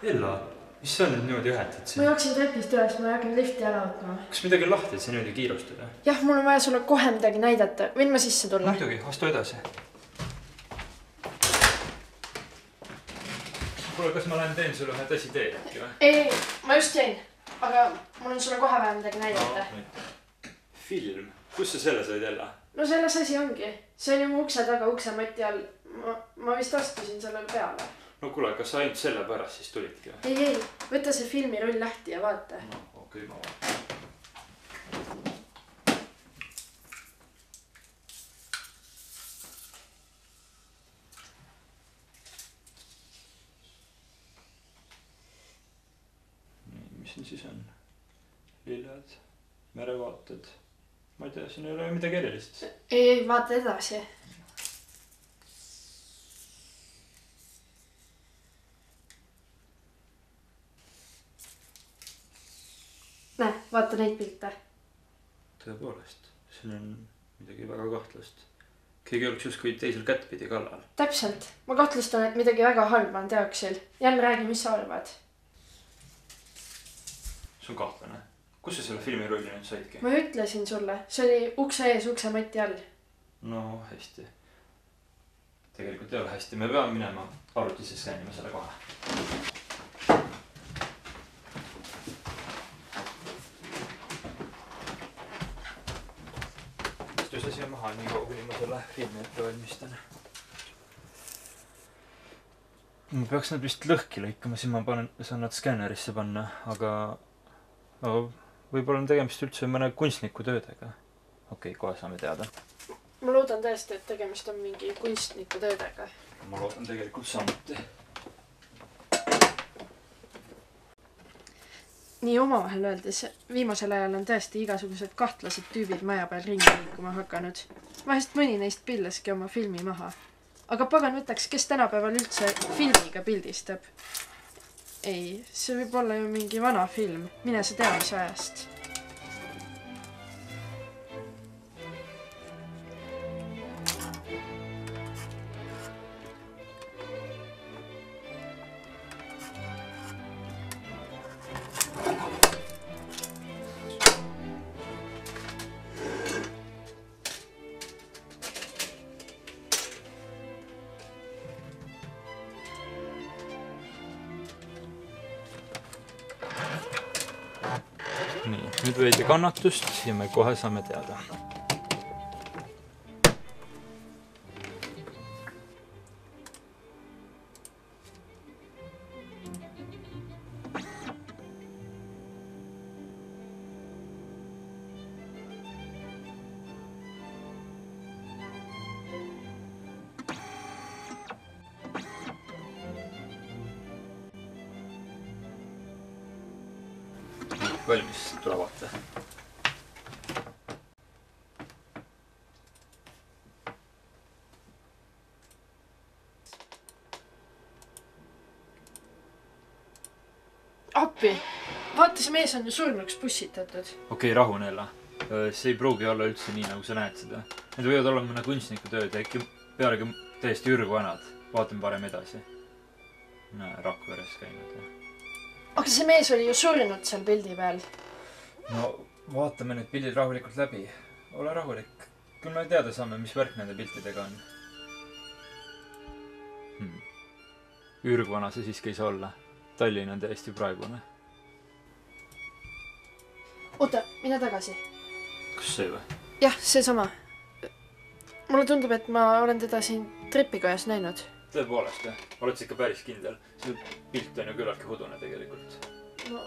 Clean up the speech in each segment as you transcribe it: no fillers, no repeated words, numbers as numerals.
Ella, mis sa nüüd niimoodi ühetad siin? Ma jooksin trepist üles, ma hakkan lifti ära võtma. Kas midagi lahti, et sa niimoodi kiirustada? Jah, mul on vaja sulle kohe midagi näidata. Võin ma sisse tulla? Muidugi, astu edasi. Kuule, kas ma lähen teen sulle ühe tõsi teed äkki või? Ei, ma just jäin. Aga mul on sulle kohe vaja midagi näidata. Film? Kus sa selle said, Ella? No selles asi ongi. See oli mu ukse taga uksemati all. Ma vist astusin sellele peale. No kuule, kas sa ainult selle pärast siis tulidki või? Ei, võta see filmirull lahti ja vaata. No, okei, ma vaatan. Nii, mis siin siis on? Lilled, merevaated. Ma ei tea, siin ei ole midagi erilist. Ei, vaata edasi. Näe, vaata neid pilte. Tõepoolest, siin on midagi väga kahtlast. Keegi oleks justkui teisel kättpidi kallal. Täpselt. Ma kahtlustan, et midagi väga halba on teoksil. Jan, räägi, mis sa arvad? See on kahtlane. Kus sa selle filmirulli nüüd saidki? Ma ütlesin sulle. See oli ukse ees uksemati all. No, hästi. Tegelikult ei ole hästi. Me peame minema arvutisse skännima selle kohe. Asi on maha nii kaua, kuni ma selle filmi ette valmistan. Ma peaks nad vist lõhki lõikama, siis ma saan nad skännerisse panna, aga võib-olla on tegemist üldse mõne kunstniku töödega. Okei, kohe saame teada. Ma loodan tõesti, et tegemist on mingi kunstniku töödega. Ma loodan tegelikult samuti. Nii omavahel öeldes, viimasel ajal on tõesti igasugused kahtlased tüübid maja peal ringi liikuma hakanud. Vahest mõni neist pillaski oma filmi maha. Aga pagan võtaks, kes tänapäeval üldse filmiga pildistab? Ei, see võib olla ju mingi vana film. Mine sa tea, mis ajast. Nii, nüüd veidi kannatust ja me kohe saame teada. Valmis, tule vaata. Appi! Vaata, see mees on ju surnuks pussitatud. Okei, rahu, Ella. See ei pruugi olla üldse nii, nagu sa näed seda. Need võivad olla mõne kunstniku tööd ja äkki pealegi täiesti ürgvanad. Vaatame parem edasi. Näe, Rakveres käinud. Aga see mees oli ju surnud seal pildi peal. No, vaatame need pildid rahulikult läbi. Ole rahulik. Küll me teada saame, mis värk nende piltidega on. Ürgvana see siiski ei saa olla. Tallinn on täiesti praegune. Oota, mine tagasi. Kas see või? Jah, see sama. Mulle tundub, et ma olen teda siin trepikojas näinud. Tõepoolest, jah. Oled sa ikka päris kindel? See pilt on ju küllaltki hudune tegelikult. No...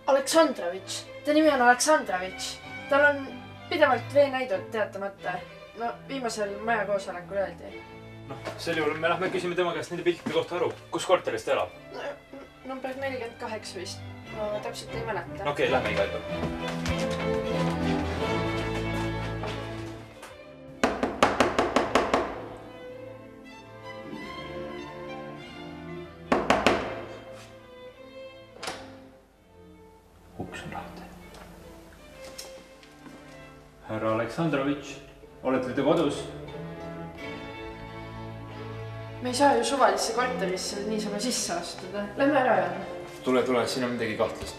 Aleksandrovitš. Ta nimi on Aleksandrovitš. Tal on pidevalt veenäidud teatamata. No, viimasel maja koosolekul öeldi. Noh, sel juhul me lähme küsime tema käest nende piltide kohta aru. Kus korterist elab? Number 48 vist. Ma täpselt ei mäleta. Okei, lähme igal juhul. Uks on lahti. Härra Aleksandrovitš, olete te kodus? Me ei saa ju suvalisse korterisse niisama sisse astuda. Lähme ära, Jan. Tule, siin on midagi kahtlast.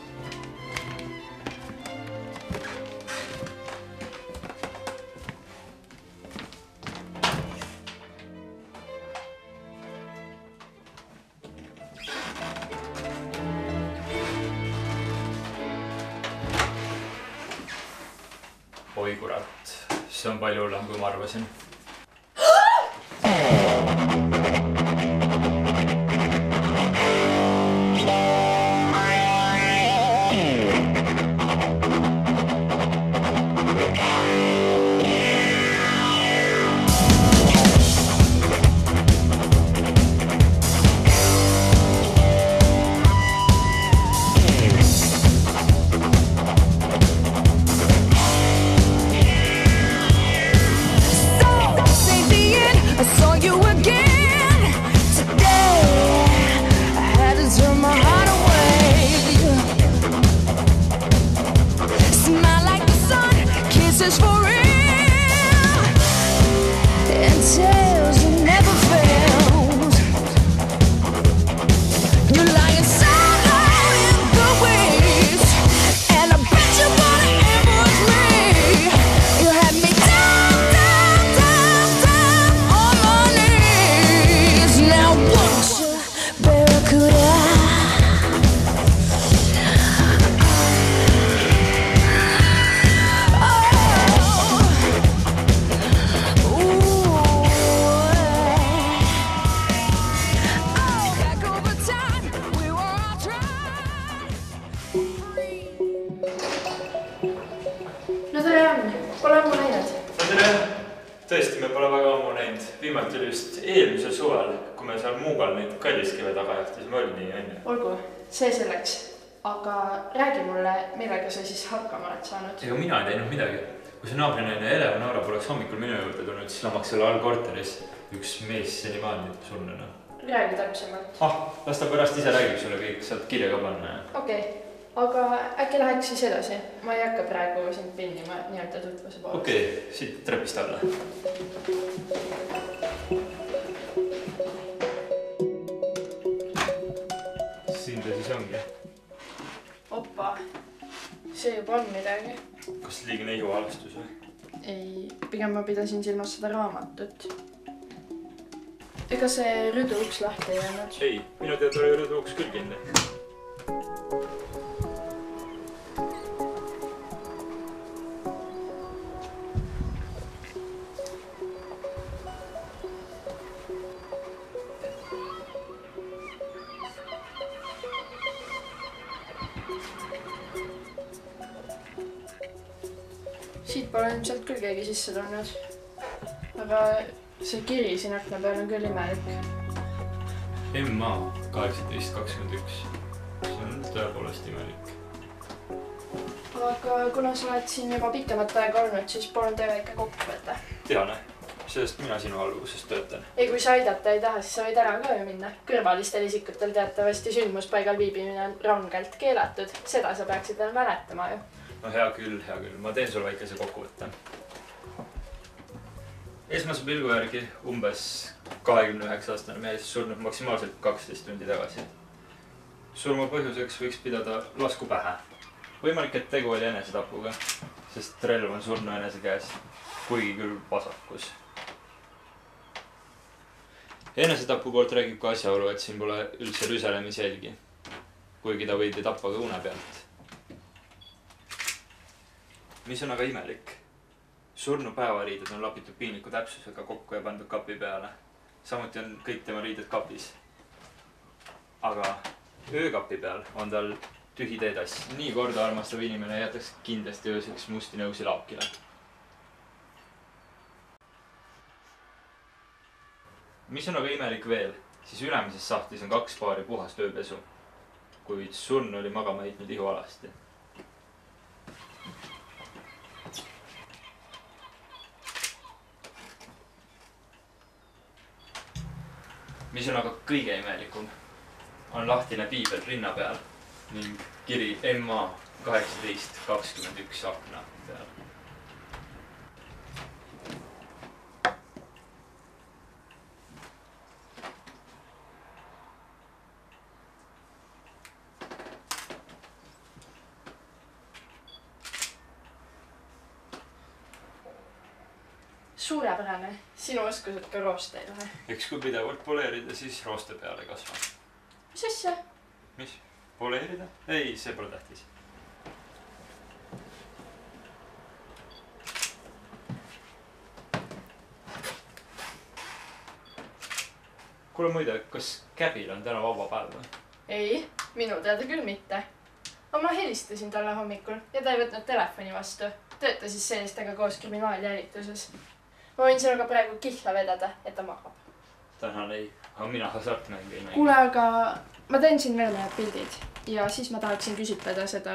Oi kurat, see on palju hullem, kui ma arvasin. Tõesti, me pole väga ammu näinud. Viimati oli just eelmisel suvel, kui me seal Muugal neid kalliskive taga jahtisime, oli nii, on ju? Olgu, see selleks. Aga räägi mulle, millega sa siis hakkama oled saanud? Ega mina ei teinud midagi. Kui see naabrinaine Eleonora poleks hommikul minu juurde tulnud, siis lamaks selle all korteris üks mees senimaani surnuna. Räägi täpsemalt. Las ta pärast ise räägib sulle kõik, saad kirja ka panna. Okei. Aga äkki läheks siis edasi? Ma ei hakka praegu sind pinnima nii-öelda tutvuse poolest. Okei, siit trepist alla. Siin ta siis ongi. Oppa, see juba on midagi. Kas liigne ihualastus või? Ei, pigem ma pidasin silmas seda raamatut. Ega see rüduuks lahti ei olnud? Ei, minu teada oli rüduuks küll kinni. Siit pole ilmselt küll keegi sisse tulnud. Aga see kiri siin akna peal on küll imelik. Emma 1821. See on tõepoolest imelik. Aga kuna sa oled siin juba pikemat aega olnud, siis palun tee väike kokkuvõte. Teane, sellest mina sinu alguses töötan. Ei, kui sa aidata ei taha, siis sa võid ära ka ju minna. Kõrvalistel isikutel teatavasti sündmuspaigal viibimine on rangelt keelatud. Seda sa peaksid veel mäletama ju. No hea küll. Ma teen sul väikese kokkuvõtte. Esmase pilgu järgi umbes 29-aastane mees surnud maksimaalselt 12 tundi tagasi. Surma põhjuseks võiks pidada lasku pähe. Võimalik, et tegu oli enesetapuga, sest relv on surnu enese käes, kuigi küll vasakus. Enesetapu poolt räägib ka asjaolu, et siin pole üldse rüselemisjälgi, kuigi ta võidi tappa ka une pealt. Mis on aga imelik? Surnu päevariided on lapitud piinliku täpsusega kokku ja pandud kapi peale. Samuti on kõik tema riided kapis. Aga öökapi peal on tal tühi teetass. Nii korda armastav inimene jätaks kindlasti ööseks musti nõusi laakile. Mis on aga imelik veel, siis ülemises sahtlis on 2 paari puhast ööpesu, kuid surnu oli magama heitnud ihualasti. Mis on aga kõige imelikum, on lahtine piibel rinna peal ning kiri Emma 1821 akna peal. suurepärane. Sinu oskused ka rooste ei lähe. Eks kui pidevalt poleerida, siis rooste peale kasvab. Mis asja? Mis? Poleerida? Ei, see pole tähtis. Kuule muide, kas Käbil on täna vaba päev või? Ei, minu teada küll mitte. Aga ma helistasin talle hommikul ja ta ei võtnud telefoni vastu. Tööta siis sellistega koos kriminaaljälituses. Ma võin sinuga praegu kihla vedada, et ta magab. Tänan ei, aga mina hasartmängu ei mängi. Kuule, aga ma teen siin veel mõned pildid ja siis ma tahaksin küsitleda seda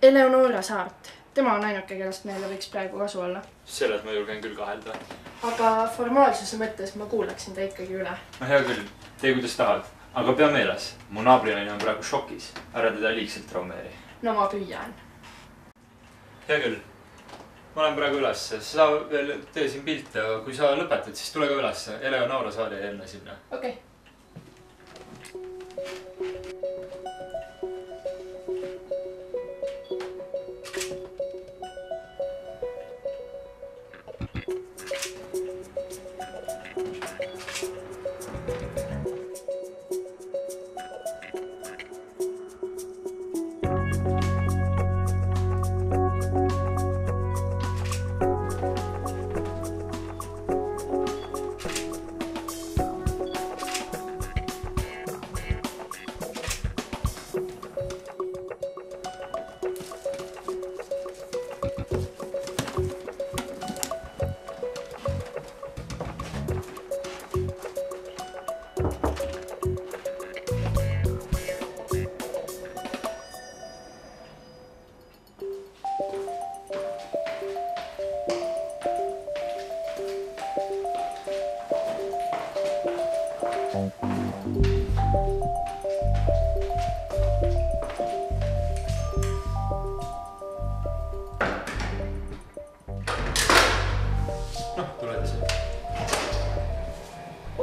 Eleonora Saart. Tema on ainuke, kellest meile võiks praegu kasu olla. Selles ma julgen küll kahelda. Aga formaalsuse mõttes ma kuulaksin ta ikkagi üle. No hea küll, tee kuidas tahad. Aga pea meeles, mu naabrinaine on praegu šokis. Ära teda liigselt traumeeri. No ma püüan. Hea küll. Ma olen praegu üles. Sa veel tee siin pilte, aga kui sa lõpetad, siis tule ka üles. Eleonora Saar jäi enne sinna. Okei.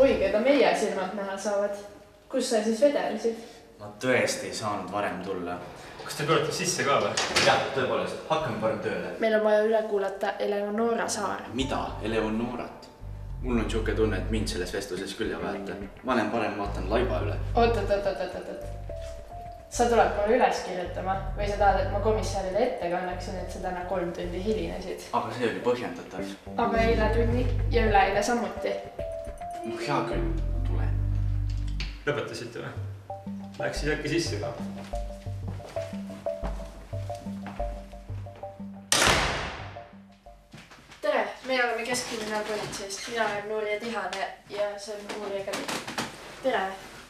Oi, keda meie silmad näha saavad. Kus sa siis vedelesid? Ma tõesti ei saanud varem tulla. Kas te tulete sisse ka või? Jah, tõepoolest. Hakkame parem tööle. Meil on vaja üle kuulata Eleonora Saar. Mida? Eleonorat? Mul on siuke tunne, et mind selles vestluses küll ei vajata. Ma olen parem vaatan laiba üle. Oot. Sa tuled mulle üles kirjutama või sa tahad, et ma komissaarile ette kannaksin, et sa täna 3 tundi hilinesid? Aga see oli põhjendatav. Aga eile tunni ja üleeile samuti. No hea küll, tule. Lõpetasite või? Läks siis äkki sisse ka? Tere, meie oleme Keskkriminaalpolitseist. Mina olen uurija Tihane ja see on uurija Käbi. Tere,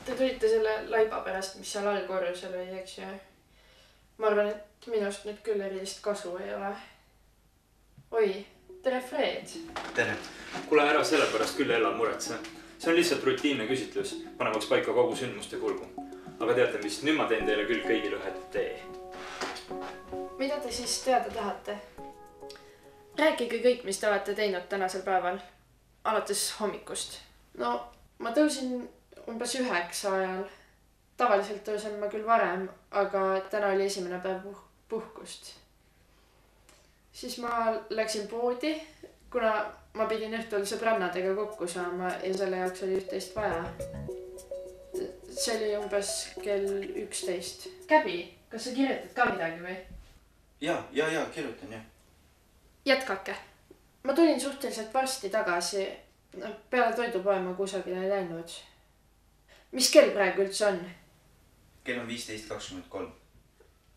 te tulite selle laiba pärast, mis seal allkorrusel oli, eks ju? Ma arvan, et minust nüüd küll erilist kasu ei ole. Oi, tere Fred. Tere. Kuule ära sellepärast küll Ella muretse. See on lihtsalt rutiinne küsitlus, panemaks paika kogu sündmuste kulgu. Aga teate mis, nüüd ma teen teile küll kõigile ühe tee. Mida te siis teada tahate? Rääkige kõik, mis te olete teinud tänasel päeval. Alates hommikust. No, ma tõusin umbes 9 ajal. Tavaliselt tõusen ma küll varem, aga täna oli esimene päev puhkust. Siis ma läksin poodi, kuna ma pidin õhtul sõbrannadega kokku saama ja selle jaoks oli üht-teist vaja. See oli umbes kell 11. Käbi, kas sa kirjutad ka midagi või? Ja, kirjutan, jah. Jätkake. Ma tulin suhteliselt varsti tagasi. Peale toidupoe ma kusagile ei läinud. Mis kell praegu üldse on? Kell on 15:23.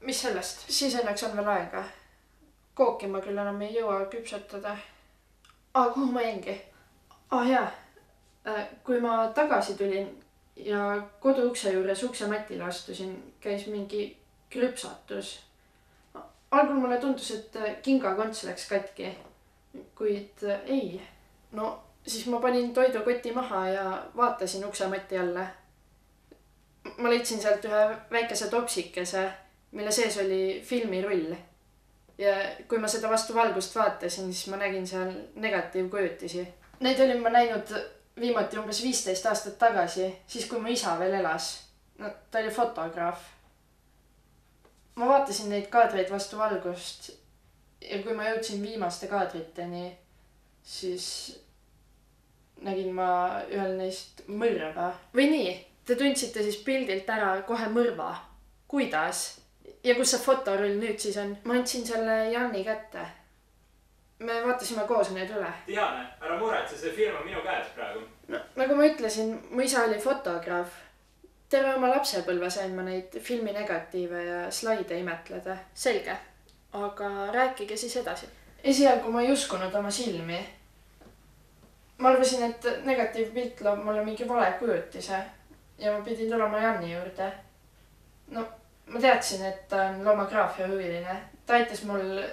Mis sellest? Siis õnneks on veel aega. Kooki ma küll enam ei jõua küpsetada. Kuhu ma jäingi? Jaa. Kui ma tagasi tulin ja koduukse juures uksematile astusin, käis mingi krüpsatus. Algul mulle tundus, et kingakonts läks katki, kuid ei. No siis ma panin toidukoti maha ja vaatasin uksemati alla. Ma leidsin sealt ühe väikese topsikese, mille sees oli filmirull. Ja kui ma seda vastu valgust vaatasin, siis ma nägin seal negatiivkujutisi. Neid olin ma näinud viimati umbes 15 aastat tagasi, siis kui mu isa veel elas. No, ta oli fotograaf. Ma vaatasin neid kaadreid vastu valgust ja kui ma jõudsin viimaste kaadriteni, siis nägin ma ühel neist mõrva. Või nii, te tundsite siis pildilt ära kohe mõrva. Kuidas? Ja kus see fotorull nüüd siis on? Ma andsin selle Janni kätte. Me vaatasime koos need üle. Diane, ära muretse, see film on minu käes praegu. No, nagu ma ütlesin, mu isa oli fotograaf. Terve oma lapsepõlve sain ma neid filmi negatiive ja slaide imetleda. Selge. Aga rääkige siis edasi. Esialgu ma ei uskunud oma silmi. Ma arvasin, et negatiivpilt loob mulle mingi vale kujutise ja ma pidin tulema Janni juurde. No, ma teadsin, et ta on loomagraafia huviline. Ta aitas mul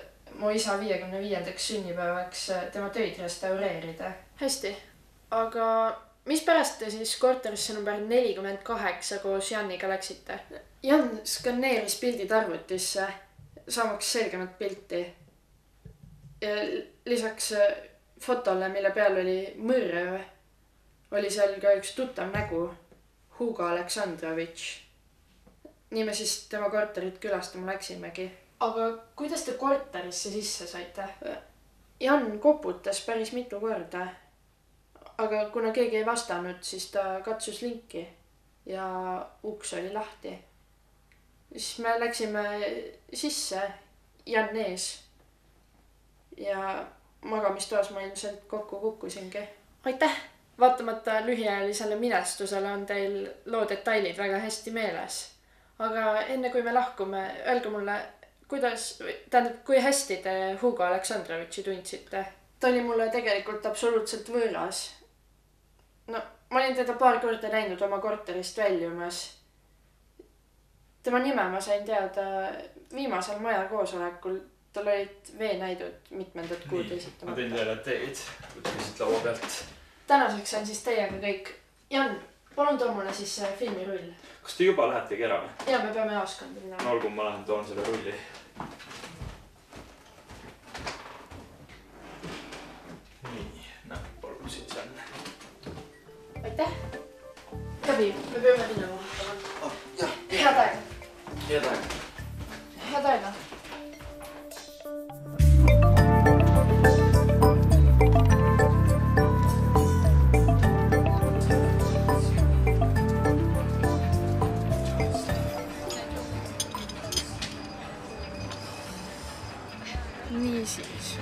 mu isa 55. sünnipäevaks tema töid restaureerida. Hästi, aga mispärast te siis korterisse number 48 koos Janniga läksite? Jan skanneeris pildid arvutisse, saamaks selgemat pilti. Ja lisaks fotole, mille peal oli mõrv, oli seal ka üks tuttav nägu, Hugo Aleksandrovitš. Nii me siis tema korterit külastama läksimegi. Aga kuidas te korterisse sisse saite? Jan koputas päris mitu korda. Aga kuna keegi ei vastanud, siis ta katsus linki ja uks oli lahti. Siis me läksime sisse, Jan ees. Ja magamistoas ma ilmselt kokku kukkusingi. Aitäh! Vaatamata lühiajalisele minestusele on teil loo detailid väga hästi meeles. Aga enne kui me lahkume, öelge mulle, kui hästi te Hugo Aleksandrovitši tundsite? Ta oli mulle tegelikult absoluutselt võõras. No, ma olin teda paar korda näinud oma korterist väljumas. Tema nime ma sain teada viimasel maja koosolekul. Tal olid veenäidud mitmendat kuud esitamata. Ma teen teile teed, võtke siit laua pealt. Tänaseks on siis teiega kõik. Jan, palun too mulle siis filmirull. Kas te juba lähetegi ära? Ja, me peame jaoskonda minna. No olgu, ma lähen toon selle rulli. Nii, näe, palun siit see on. Aitäh! Käbi, me peame minema. Head aega! Head aega! Head aega! Niisiis.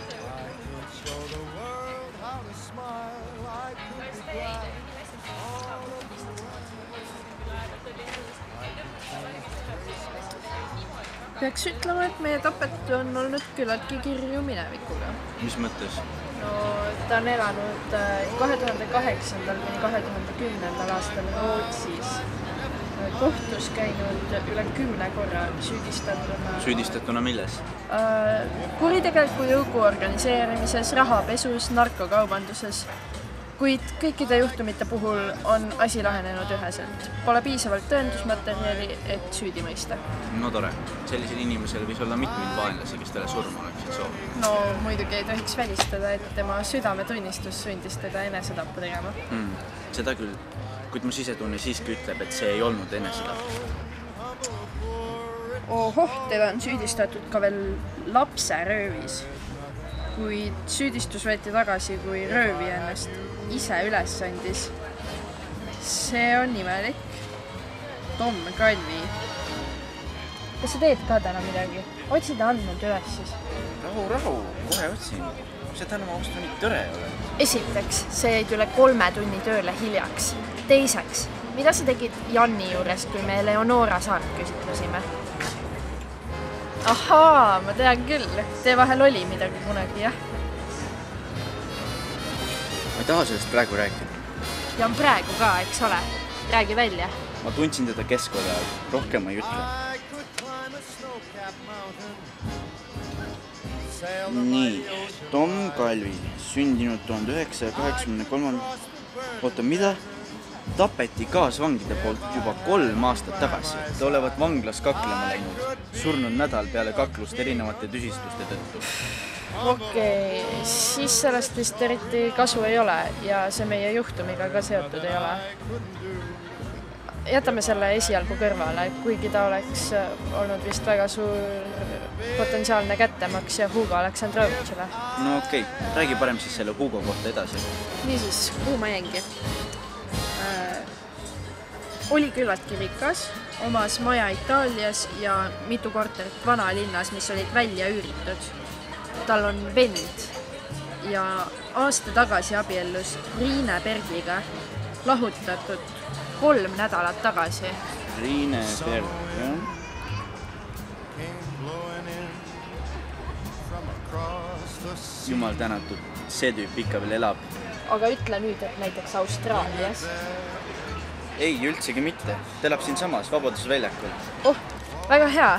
Peaks ütlema, et meie tapetu on olnud küllaltki kirju minevikuga. Mis mõttes? No, ta on elanud 2008. kuni 2010. aastal Rootsis. Kohtus käinud üle 10 korra süüdistatuna. Süüdistatuna milles? Kuritegeliku jõugu organiseerimises, rahapesus, narkokaubanduses. Kuid kõikide juhtumite puhul on asi lahenenud üheselt. Pole piisavalt tõendusmaterjali, et süüdi mõista. No tore. Sellisel inimesel võis olla mitmeid vaenlasi, kes talle surma oleksid soovinud. No muidugi ei tohiks välistada, et tema südametunnistus sundis teda enesetappu tegema. Seda küll. Kuid mu sisetunne siiski ütleb, et see ei olnud enesetapp. Ohoh, teda on süüdistatud ka veel lapseröövis. Kuid süüdistus võeti tagasi, kui röövi ennast ise üles andis. See on imelik. Tom Kalvi. Kas sa teed ka täna midagi? Otsid andmed üles siis. Rahu, kohe otsin. Kui sa täna ma vastu nii tõre ole? Esiteks, sa jäid üle 3 tunni tööle hiljaks. Teiseks, mida sa tegid Janni juures, kui me Leonora saart küsitlesime? Ahaa, ma tean küll. Tee vahel oli midagi kunagi, jah? Ma ei taha sellest praegu rääkida. Ja on praegu ka, eks ole. Räägi välja. Ma tundsin teda keskkooli ajal. Rohkem ma ei ütle. Nii, Tom Kalvi, sündinud 1983. Oota, mida? Tapeti kaasvangide poolt juba 3 aastat tagasi. Ta olevat vanglas kaklema läinud. Surnud nädal peale kaklust erinevate tüsistuste tõttu. Okei, siis sellest vist eriti kasu ei ole ja see meie juhtumiga ka seotud ei ole. jätame selle esialgu kõrvale, kuigi ta oleks olnud vist väga suur potentsiaalne kättemaks ja Hugo Aleksandrovitšile. No okei, räägi parem siis selle Hugo kohta edasi. Niisiis, kuhu ma jäingi? Oli küllaltki rikas, omas maja Itaalias ja mitu korterit vanalinnas, mis olid välja üüritud. Tal on vend ja aasta tagasi abiellus Riine Bergiga, lahutatud 3 nädalat tagasi. Riine Berg, jah? Jumal tänatud, see tüüp ikka veel elab. Aga ütle nüüd, et näiteks Austraalias. Ei, üldsegi mitte. Ta elab siin samas, Vabadusväljakul. Oh, väga hea.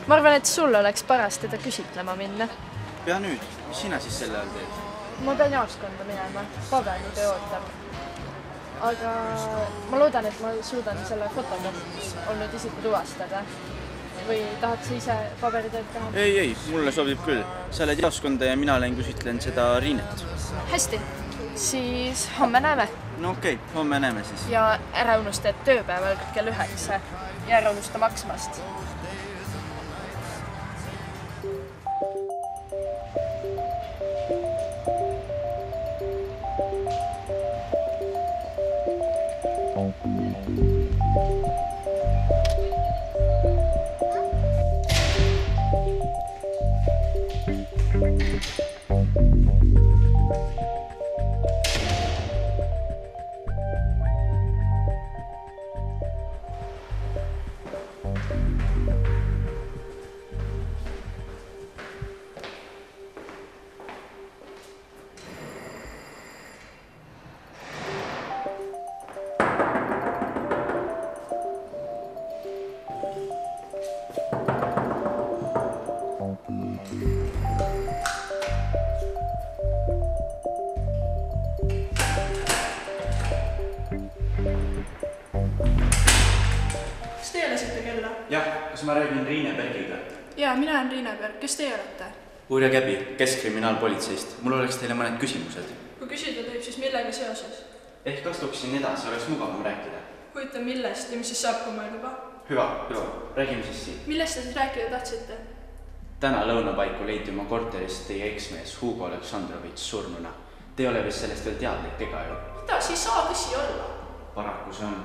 Ma arvan, et sul oleks paras teda küsitlema minna. Pea nüüd, mis sina siis selle all teed? Ma pean jaoskonda minema, paberitöö ootab. Aga ma loodan, et ma suudan selle fotoga olnud isiku tuvastada. Või tahad sa ise paberitööd teha? Ei, mulle sobib küll. Sa oled jaoskonda ja mina olen küsitlen seda Riinet. Hästi, siis homme näeme. No okei, homme näeme siis. Ja ära unusta, et tööpäev algab kell 9 ja ära unusta maksmast. Jah, kas ma räägin Riine Bergiga? Jaa, mina olen Riine Berg. Kes teie olete? Uurija Käbi, Keskkriminaalpolitseist. Mul oleks teile mõned küsimused. Kui küsida teeb, siis millega seoses? Ehk astuksin edasi, oleks mugavam rääkida. Huvitav millest ja mis siis saab, kui ma ei luba? Hüva, räägime siis siit. Millest te siis rääkida tahtsite? Täna lõunapaiku leiti oma korterist teie eksmees Hugo Aleksandrovitš surnuna. Te ei ole vist sellest veel teadlik ega ju? Mida, see ei saa tõsi olla. Paraku see on.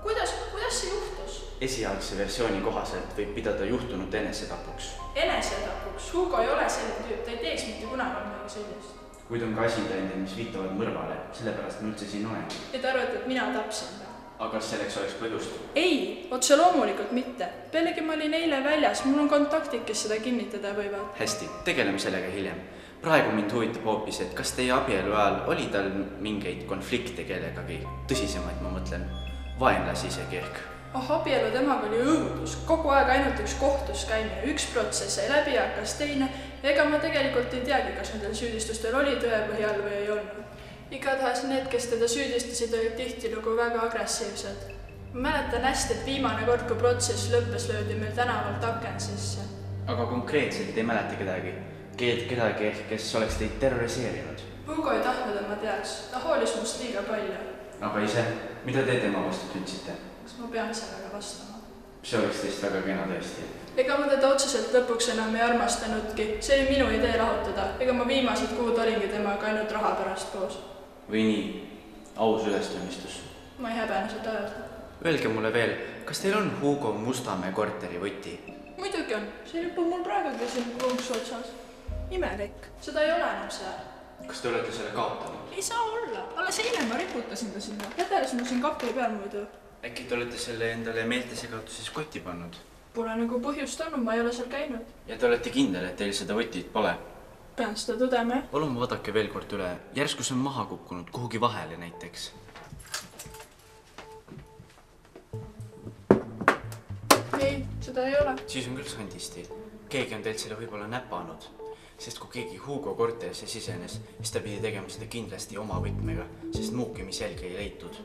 Kuidas see juhtus? Esialgse versiooni kohaselt võib pidada juhtunut enesetapuks. Enesetapuks? Hugo ei ole selline tüüp, ta ei teeks mitte kunagi midagi sellist. Kuid on ka asitõendid, mis viitavad mõrvale, sellepärast ma üldse siin olen. Ja te arvate, et mina tapsin ta? Aga kas selleks oleks põhjust? Ei, otse loomulikult mitte. Pealegi ma olin eile väljas, mul on kontaktid, kes seda kinnitada võivad. Hästi, tegeleme sellega hiljem. Praegu mind huvitab hoopis, et kas teie abielu ajal oli tal mingeid konflikte kellegagi? Tõsisemaid ma mõtlen, vaenlasi isegi ehk. Abielu temaga oli õudus, kogu aeg ainult üks kohtus käimine, üks protsess sai läbi, hakkas teine. Ega ma tegelikult ei teagi, kas nendel süüdistustel oli tõepõhjal või ei olnud. Igatahes need, kes teda süüdistasid, olid tihtilugu väga agressiivsed. Ma mäletan hästi, et viimane kord, kui protsess lõppes, löödi meil tänavalt aken sisse. Aga konkreetselt ei mäleta kedagi? Kedagi ehk, kes oleks teid terroriseerinud? Hugo ei tahtnud, et ma teaks. Ta hoolis must liiga palju. Aga ise, mida te tema vastu tündsite? Kas ma pean sellega vastama? See oleks teist väga kena tõesti. Ega ma teda otseselt lõpuks enam ei armastanudki. See oli minu idee lahutada. Ega ma viimased kuud olingi temaga ainult raha pärast koos. Või nii, aus ülestunnistus. Ma ei häbene seda öelda. Öelge mulle veel, kas teil on Hugo Mustamäe korteri võti? Muidugi on. See ripub mul praegugi siin krunks otsas. Imelik. Seda ei ole enam seal. Kas te olete selle kaotanud? Ei saa olla. Alles eile ma riputasin ta sinna. Jäteles mul siin kapli peal muidu. Äkki te olete selle endale meeltesegatuses kotti pannud? Pole nagu põhjust olnud, ma ei ole seal käinud. Ja te olete kindel, et teil seda võtit pole? Pean seda tõdema, jah? Palun vaadake veel kord üle. Järsku see on maha kukkunud, kuhugi vahele näiteks. Ei, seda ei ole. Siis on küll sandisti. Keegi on teilt selle võib-olla näpanud. Sest kui keegi Hugo korterisse sisenes, siis ta pidi tegema seda kindlasti oma võtmega, sest muukimisjälgi ei leitud.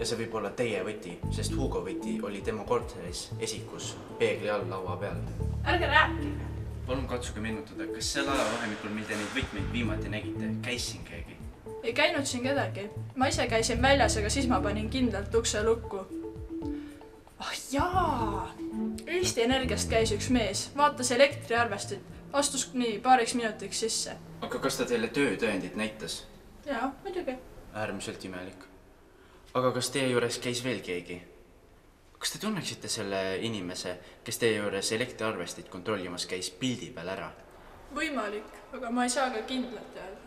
Ja see võib olla teie võti, sest Hugo võti oli tema korteris esikus peegli all laua peal. Ärge rääkige. Palun katsuge meenutada, kas sel ajavahemikul, mil te neid võtmeid viimati nägite, käis siin keegi? Ei käinud siin kedagi. Ma ise käisin väljas, aga siis ma panin kindlalt ukse lukku. Ah jaa! Eesti Energiast käis üks mees, vaatas elektriarvestit, astus nii paariks minutiks sisse. Aga kas ta teile töötõendit näitas? Jaa, muidugi. Äärmiselt imelik. Aga kas teie juures käis veel keegi? Kas te tunneksite selle inimese, kes teie juures elektriarvestit kontrollimas käis pildi peal ära? Võimalik, aga ma ei saa ka kindlalt teada.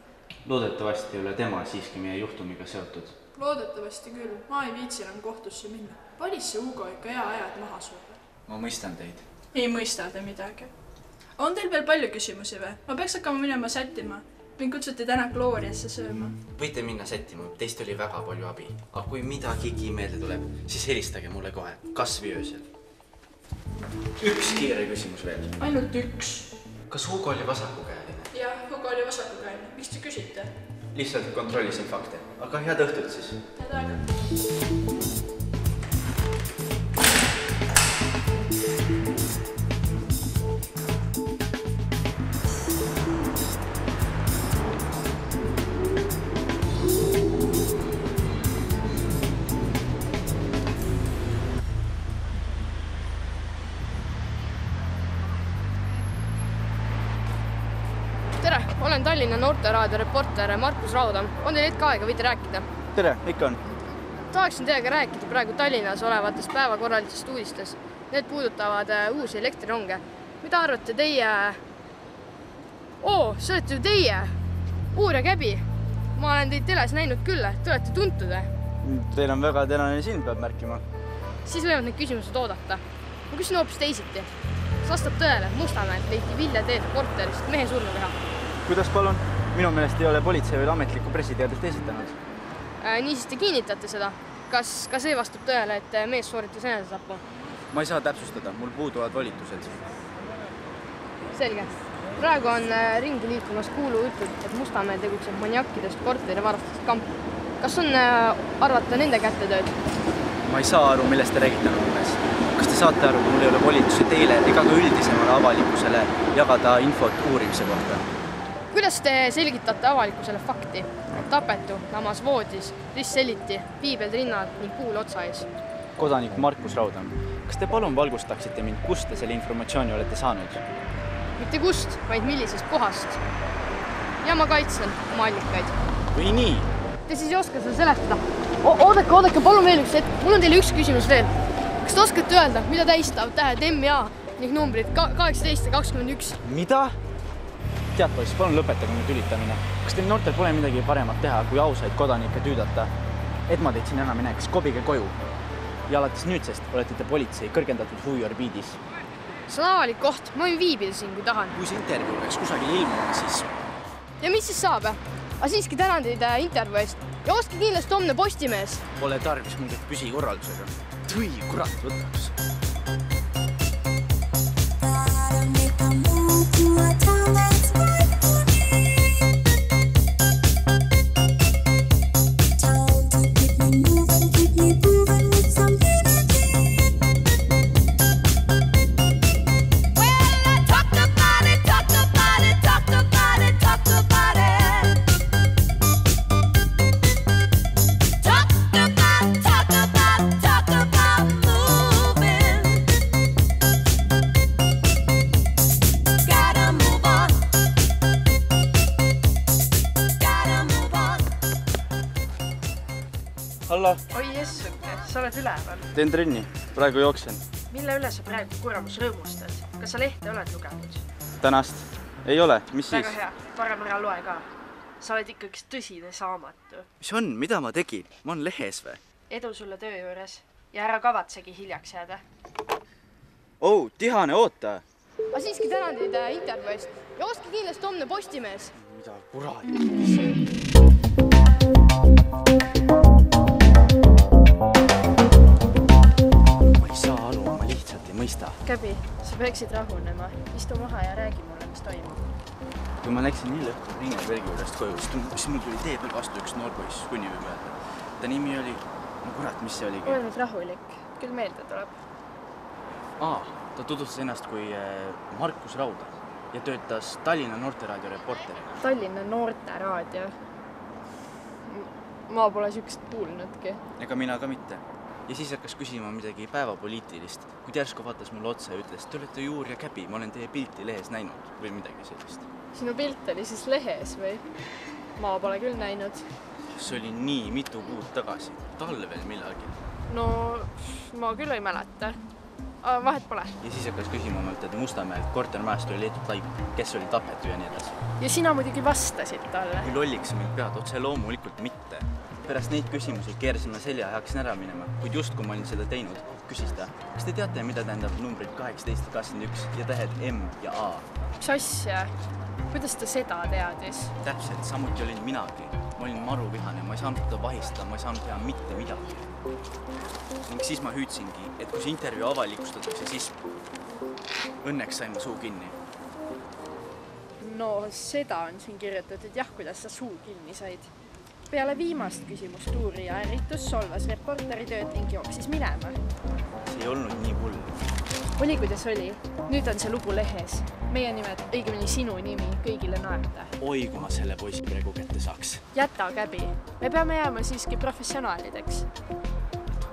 Loodetavasti ei ole tema siiski meie juhtumiga seotud. Loodetavasti küll, ma ei viitsi enam kohtusse minna. Valis see Hugo ikka hea ajad maha sulle. Ma mõistan teid. Ei mõista te midagi. On teil veel palju küsimusi või? Ma peaks hakkama minema sättima. Mind kutsuti täna Gloriasse sööma. Võite minna sättima, teist oli väga palju abi. Aga kui midagigi meelde tuleb, siis helistage mulle kohe, kas või öösel. Üks kiire küsimus veel. Ainult üks. Kas Hugo oli vasakukäeline? Jah, Hugo oli vasakukäeline. Miks te küsite? Lihtsalt kontrollisin fakte. Aga head õhtut siis. Head aega. Tere, olen Tallinna Noorteraadio reporter Markus Raudam. On teil hetk aega, võite rääkida? Tere, ikka on. Tahaksin teiega rääkida praegu Tallinnas olevatest päevakorralistest uudistest. Need puudutavad uusi elektrironge. Mida arvate teie? See olete ju teie! Uurja Käbi. Ma olen teid teles näinud küll, te olete tuntud. Teil on väga tänane silm, peab märkima. Siis võivad need küsimused oodata. Ma küsin hoopis teisiti. Kas vastab tõele, Mustamäelt leiti Vilja Teede korterist mehe surnukeha? Kuidas palun? Minu meelest ei ole politsei veel ametlikku pressiteadet esitanud. Niisiis te kinnitate seda. Kas ka see vastab tõele, et mees sooritas enesetapu? Ma ei saa täpsustada, mul puuduvad volitused. Selge. Praegu on ringi liikumas kuulu jutud, et Mustamäel tegutseb maniakkidest korteri varastast kamp. Kas on arvata nende kätetööd? Ma ei saa aru, millest te räägite numbes. Kas te saate aru, kui mul ei ole volitusi teile ega ka üldisemale avalikkusele jagada infot uurimise kohta? Kuidas te selgitate avalikkusele fakti? Tapetu lamas voodis, rist selliti, piibeld rinnal ning kuul otsa ees. Kodanik Markus Raudam, kas te palun valgustaksite mind, kust te selle informatsiooni olete saanud? Mitte kust, vaid millisest kohast. Ja ma kaitsen oma allikaid. Või nii? Te siis ei oska seda seletada. Oodake, palun veel üks hetk. Mul on teile üks küsimus veel. Kas te oskate öelda, mida tähistavad tähed M ja A ning numbrid 18 ja 21? Mida? Tead, poiss, palun lõpetage nüüd ülitamine. Kas teil noortel pole midagi paremat teha, kui ausaid kodanikke tüüdata? Et ma teid siin enam ei näeks, kobige koju. Ja alates nüüdsest olete te politsei kõrgendatud huviorbiidis. See on avalik koht, ma võin viibida siin, kui tahan. Kui see intervjuu peaks kusagil ilmuma, siis... Ja mis siis saab? Aga siiski tänan teid intervjuu eest. Ja ostke kindlasti homne Postimees. Pole tarvis mingit püsikorraldusega. Tüi, kurat, võtaks. Hallo. Oi jessuke, sa oled üleval. Teen trenni, praegu jooksen. Mille üle sa praegu kuramus rõõmustad? Kas sa lehte oled lugenud? Tänast? Ei ole, mis siis? Väga hea, parem ära loe ka. Sa oled ikka üks tõsine saamatu. Mis on, mida ma tegin? Ma on lehes või? Edu sulle töö juures ja ära kavatsegi hiljaks jääda. Tihane, oota! Aga siiski tänan teid intervjuu eest. Ja ostke kindlasti homne Postimees. Mida kurat? Ma ei saa aru, ma lihtsalt ei mõista. Käbi, sa peaksid rahunema. Istu maha ja räägi mulle, mis toimub. Kui ma läksin nii lõhku Ringelbergi juurest koju, siis mul tuli tee peal vastu üks noorpoiss, kui nii võib öelda. Ta nimi oli... No kurat, mis see oligi? Ole nüüd rahulik. Küll meelde tuleb. Ta tutvustas ennast kui Markus Rauda ja töötas Tallinna Noorteraadio reporterina. Tallinna Noorteraadio. Ma pole sükest kuulnudki. Ega mina ka mitte. ja siis hakkas küsima midagi päevapoliitilist, kuid järsku vaatas mulle otsa ja ütles, te olete Juur ja Käbi, ma olen teie pilti lehes näinud või midagi sellist. Sinu pilt oli siis lehes või? Ma pole küll näinud. See oli nii mitu kuud tagasi, talvel millalgi. No, ma küll ei mäleta. Vahet pole. Ja siis hakkas küsima mult, et Mustamäelt kortermajast oli leitud laip, kes oli tapetud ja nii edasi. Ja sina muidugi vastasid talle. Kui lolliks mind pead, otse loomulikult mitte. Pärast neid küsimusi keerasin ma selja ja hakkasin ära minema, kuid just kui ma olin seda teinud, küsis ta, kas te teate, mida tähendab numbrid 18 ja 21 ja tähed M ja A? Mis asja? Kuidas ta seda teadis? Täpselt, samuti olin minagi. Ma olin maruvihane, ma ei saanud ta vahistada, ma ei saanud teha mitte midagi. Ning siis ma hüüdsingi, et kui see intervjuu avalikustatakse, siis õnneks sain ma suu kinni. No seda on siin kirjutatud, jah, kuidas sa suu kinni said. Peale viimast küsimust uurija ärritus solvas reporteri tööd ning jooksis minema. See ei olnud nii hull. Oli kuidas oli. Nüüd on see lugu lehes. Meie nimed, õigemini sinu nimi, kõigile naerda. Oi, kui ma selle poisi praegu kätte saaks. Jäta, Käbi. Me peame jääma siiski professionaalideks.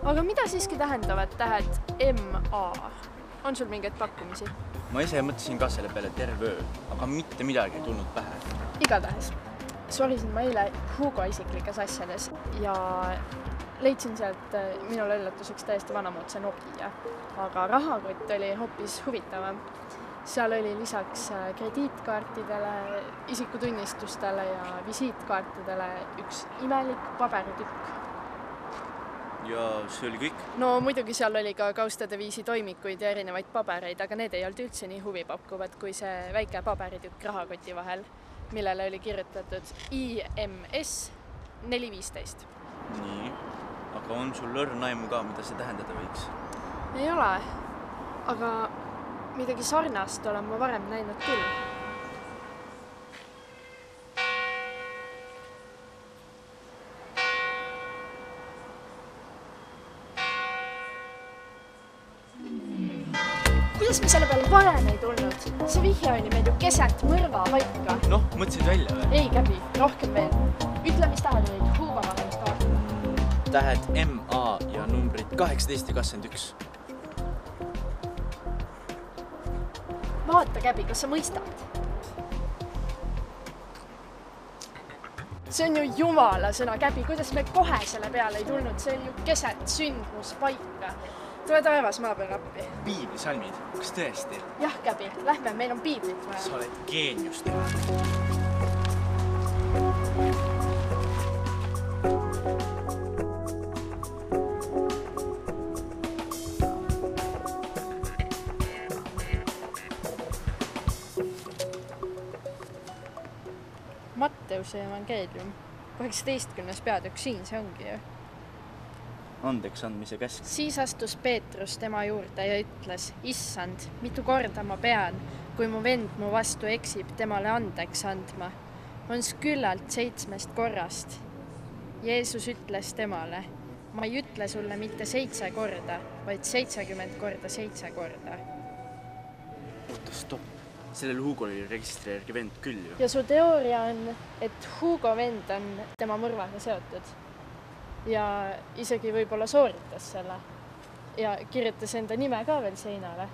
Aga mida siiski tähendavad tähed M-A? On sul mingeid pakkumisi? Ma ise mõtlesin ka selle peale terve öö, aga mitte midagi ei tulnud pähe. Igatahes. Sorisin ma eile Hugo isiklikes asjades ja leidsin sealt minule üllatuseks täiesti vanamoodse Nokia, aga rahakott oli hoopis huvitavam. Seal oli lisaks krediitkaartidele, isikutunnistustele ja visiitkaartidele üks imelik paberitükk. Ja see oli kõik? No muidugi seal oli ka kaustade viisi toimikuid ja erinevaid pabereid, aga need ei olnud üldse nii huvipakkuvad kui see väike paberitükk rahakoti vahel, millele oli kirjutatud IMS 415. Nii, aga on sul õrna aimu ka, mida see tähendada võiks? Ei ole, aga midagi sarnast olen ma varem näinud küll. Kuidas me selle peale varem ei tulnud? See vihje oli meil ju keset mõrva paika. Noh, mõtlesid välja või? Ei, Käbi, rohkem veel. Ütle, mis tähed olid Hugo valemiskaartil? Tähed M-A ja numbrid 18 ja 21. Vaata, Käbi, kas sa mõistad? See on ju jumala sõna, Käbi, kuidas me kohe selle peale ei tulnud? See on ju keset sündmuspaika. Tule taevas maa peal appi. Piiblisalmid, kas tõesti? Jah, Käbi, lähme, meil on piiblit vaja. Sa oled geenius teha. Matteuse evangeelium, 18. peatükk, siin see ongi ju. Andeks andmise käsk. Siis astus Peetrus tema juurde ja ütles, Issand, mitu korda ma pean, kui mu vend mu vastu eksib, temale andeks andma. On küllalt 7 korrast. Jeesus ütles temale, ma ei ütle sulle mitte 7 korda, vaid 70 korda 7 korda. Oota, stopp. Sellel Hugo oli registreerigi vend küll ju. Ja su teooria on, et Hugo vend on tema mõrvaga seotud. Ja isegi võib-olla sooritas selle ja kirjutas enda nime ka veel seinale.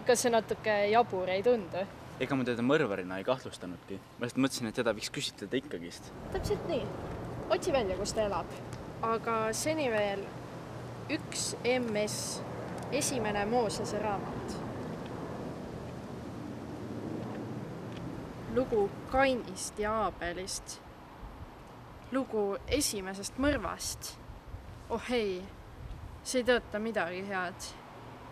Kas see natuke jabur ei tundu? Ega ma teda mõrvarina ei kahtlustanudki. Ma lihtsalt mõtlesin, et teda võiks küsitleda ikkagist. Täpselt nii. Otsi välja, kus ta elab. Aga seni veel 1 MS, 1. Moosese raamat. Lugu Kainist ja Aabelist. Lugu esimesest mõrvast. Oh ei, see ei tõota midagi head.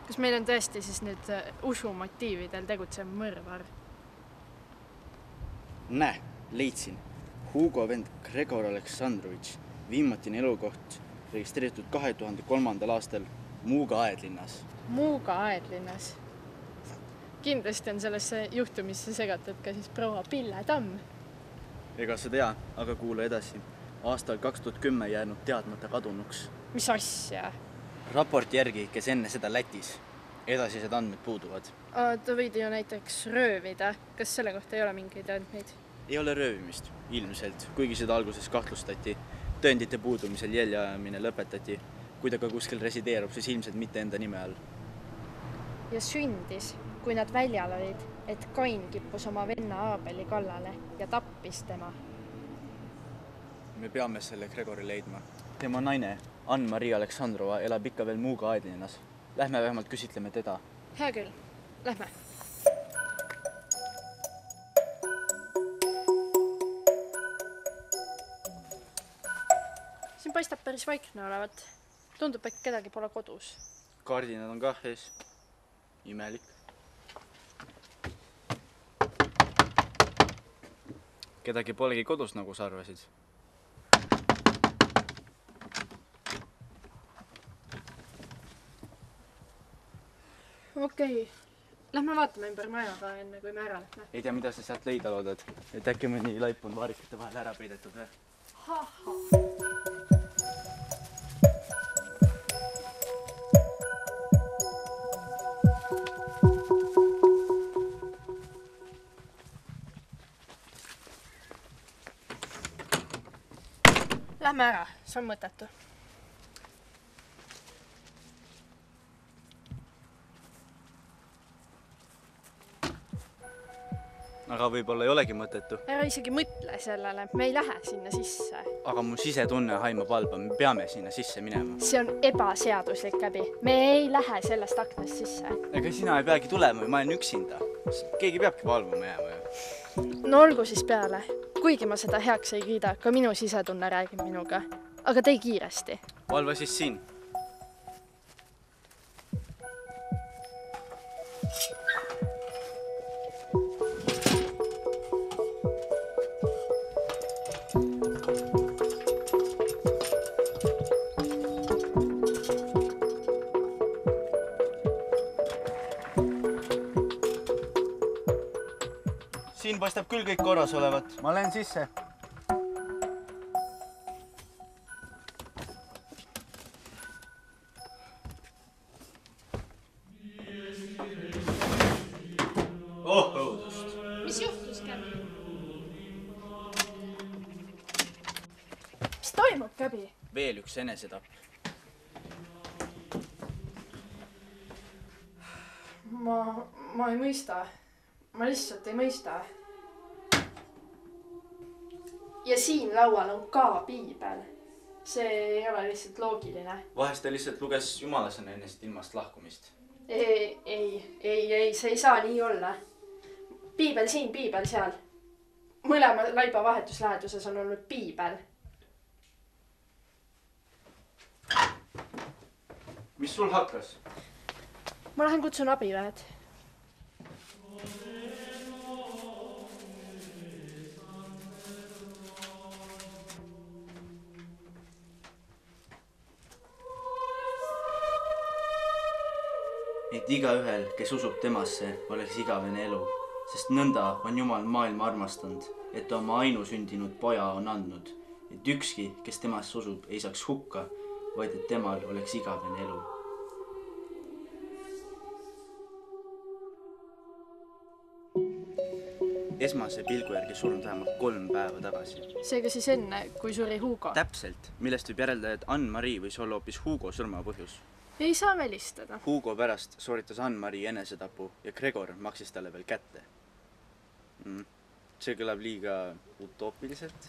Kas meil on tõesti siis nüüd usumotiividel tegutsev mõrvar? Näe, leidsin. Hugo vend Gregor Aleksandrovitš, viimatine elukoht registreeritud 2003. aastal Muuga aedlinnas. Muuga aedlinnas? Kindlasti on sellesse juhtumisse segatud ka siis proua Pille Tamm. Ega sa tea, aga kuula edasi. Aastal 2010 jäänud teadmata kadunuks. Mis asja? Raporti järgi, kes enne seda Lätis. Edasised andmed puuduvad. Ta võidi ju näiteks röövida. Kas selle kohta ei ole mingeid andmeid? Ei ole röövimist, ilmselt, kuigi seda alguses kahtlustati. Tõendite puudumisel jäljeajamine lõpetati, kui ta ka kuskil resideerub, siis ilmselt mitte enda nime all. Ja sündis, kui nad väljal olid, et Kain kippus oma venna Aabeli kallale ja tappis tema. Me peame selle Gregori leidma. Tema naine, Ann-Marii Aleksandrova, elab ikka veel Muuga aedlinnas. Lähme vähemalt küsitleme teda. Hea küll, lähme. Siin paistab päris vaikne olevat. Tundub, et kedagi pole kodus. Kardinad on kah ees. Imelik. Kedagi polegi kodus, nagu sa arvasid. Okei. Lähme vaatame ümber majaga enne, kui me ära lähme. Ei tea, mida sa sealt leida loodad. Et äkki mõni laip on vaarikate vahel ära peidetud või? Lähme ära, see on mõttetu. Aga võib-olla ei olegi mõttetu. Ära isegi mõtle sellele, me ei lähe sinna sisse. Aga mu sisetunne haimab halba, me peame sinna sisse minema. See on ebaseaduslik käbi. Me ei lähe sellest aknast sisse. Ega sina ei peagi tulema, ma olen üksinda. Keegi peabki valvama jääma. No olgu siis peale. Kuigi ma seda heaks ei kiida, ka minu sisetunne räägib minuga. Aga tee kiiresti. Valva siis siin. Siin paistab küll kõik korras olevat. Ma lähen sisse. Oh, õudust. Mis juhtus, Käbi? Mis toimub, Käbi? Veel üks enesetapp. Ma ei mõista. Ma lihtsalt ei mõista. Ja siin laual on ka piibel. See ei ole lihtsalt loogiline. Vahest ta lihtsalt luges jumalasena ennest ilmast lahkumist. Ei, see ei saa nii olla. Piibel siin, piibel seal. Mõlema laiba vahetusläheduses on olnud piibel. Mis sul hakkas? Ma lähen kutsun abiväed. Et igaühel, kes usub temasse, oleks igavene elu, sest nõnda on Jumal maailma armastanud, et ta oma ainusündinud poja on andnud, et ükski, kes temasse usub, ei saaks hukka, vaid et temal oleks igavene elu. Esmase pilgu järgi surnud vähemalt 3 päeva tagasi. Seega siis enne, kui suri Hugo. Täpselt, millest võib järeldada, et Ann-Marii võis olla hoopis Hugo surma põhjus. Ei saa välistada. Hugo pärast sooritas Ann-Marii enesetapu ja Gregor maksis talle veel kätte. See kõlab liiga utoopiliselt.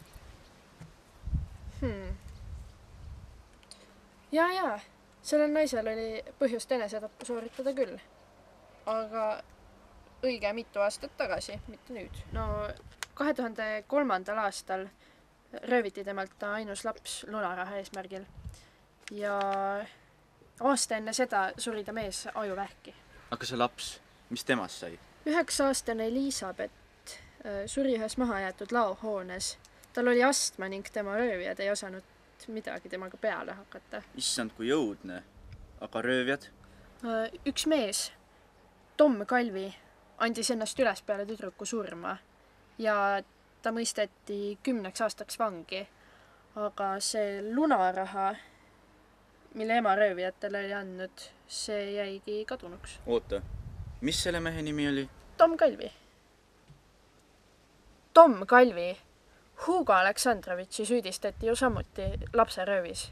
Ja, sellel naisel oli põhjust enesetappu sooritada küll. Aga õige mitu aastat tagasi, mitte nüüd. No 2003. aastal rööviti temalt ta ainus laps lunaraha eesmärgil. Ja aasta enne seda suri ta mees ajuvähki. Aga see laps, mis temast sai? 9-aastane Elisabeth suri ühes mahajäetud laohoones. Tal oli astma ning tema röövijad ei osanud midagi temaga peale hakata. Issand, kui õudne. Aga röövjad? Üks mees, Tom Kalvi, andis ennast üles peale tüdruku surma ja ta mõisteti 10 aastaks vangi. Aga see lunaraha, mille ema röövijatele oli andnud, see jäigi kadunuks. Oota, mis selle mehe nimi oli? Tom Kalvi. Tom Kalvi. Hugo Aleksandrovitši süüdistati ju samuti lapseröövis.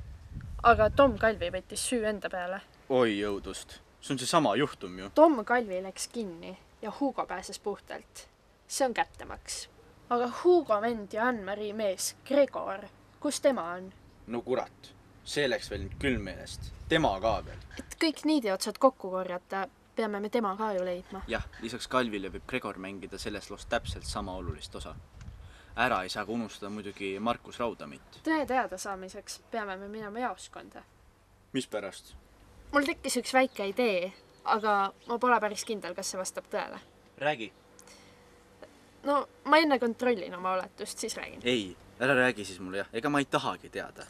aga Tom Kalvi võttis süü enda peale. Oi jõudust. See on see sama juhtum ju. Tom Kalvi läks kinni ja Hugo pääses puhtalt. See on kättemaks. Aga Hugo vend ja Anne-Marie mees, Gregor, kus tema on? No kurat. See läks veel küll meelest. Tema ka veel. Et kõik niidiotsad kokku korjata, peame me tema ka ju leidma. Jah, lisaks Kalvile võib Gregor mängida selles loos täpselt sama olulist osa. Ära ei saa ka unustada muidugi Markus Raudamit. Tõe teada saamiseks peame me minema jaoskonda. Mis pärast? Mul tekkis üks väike idee, aga ma pole päris kindel, kas see vastab tõele. Räägi. No, ma enne kontrollin oma oletust, siis räägin. Ei, ära räägi siis mulle jah. Ega ma ei tahagi teada.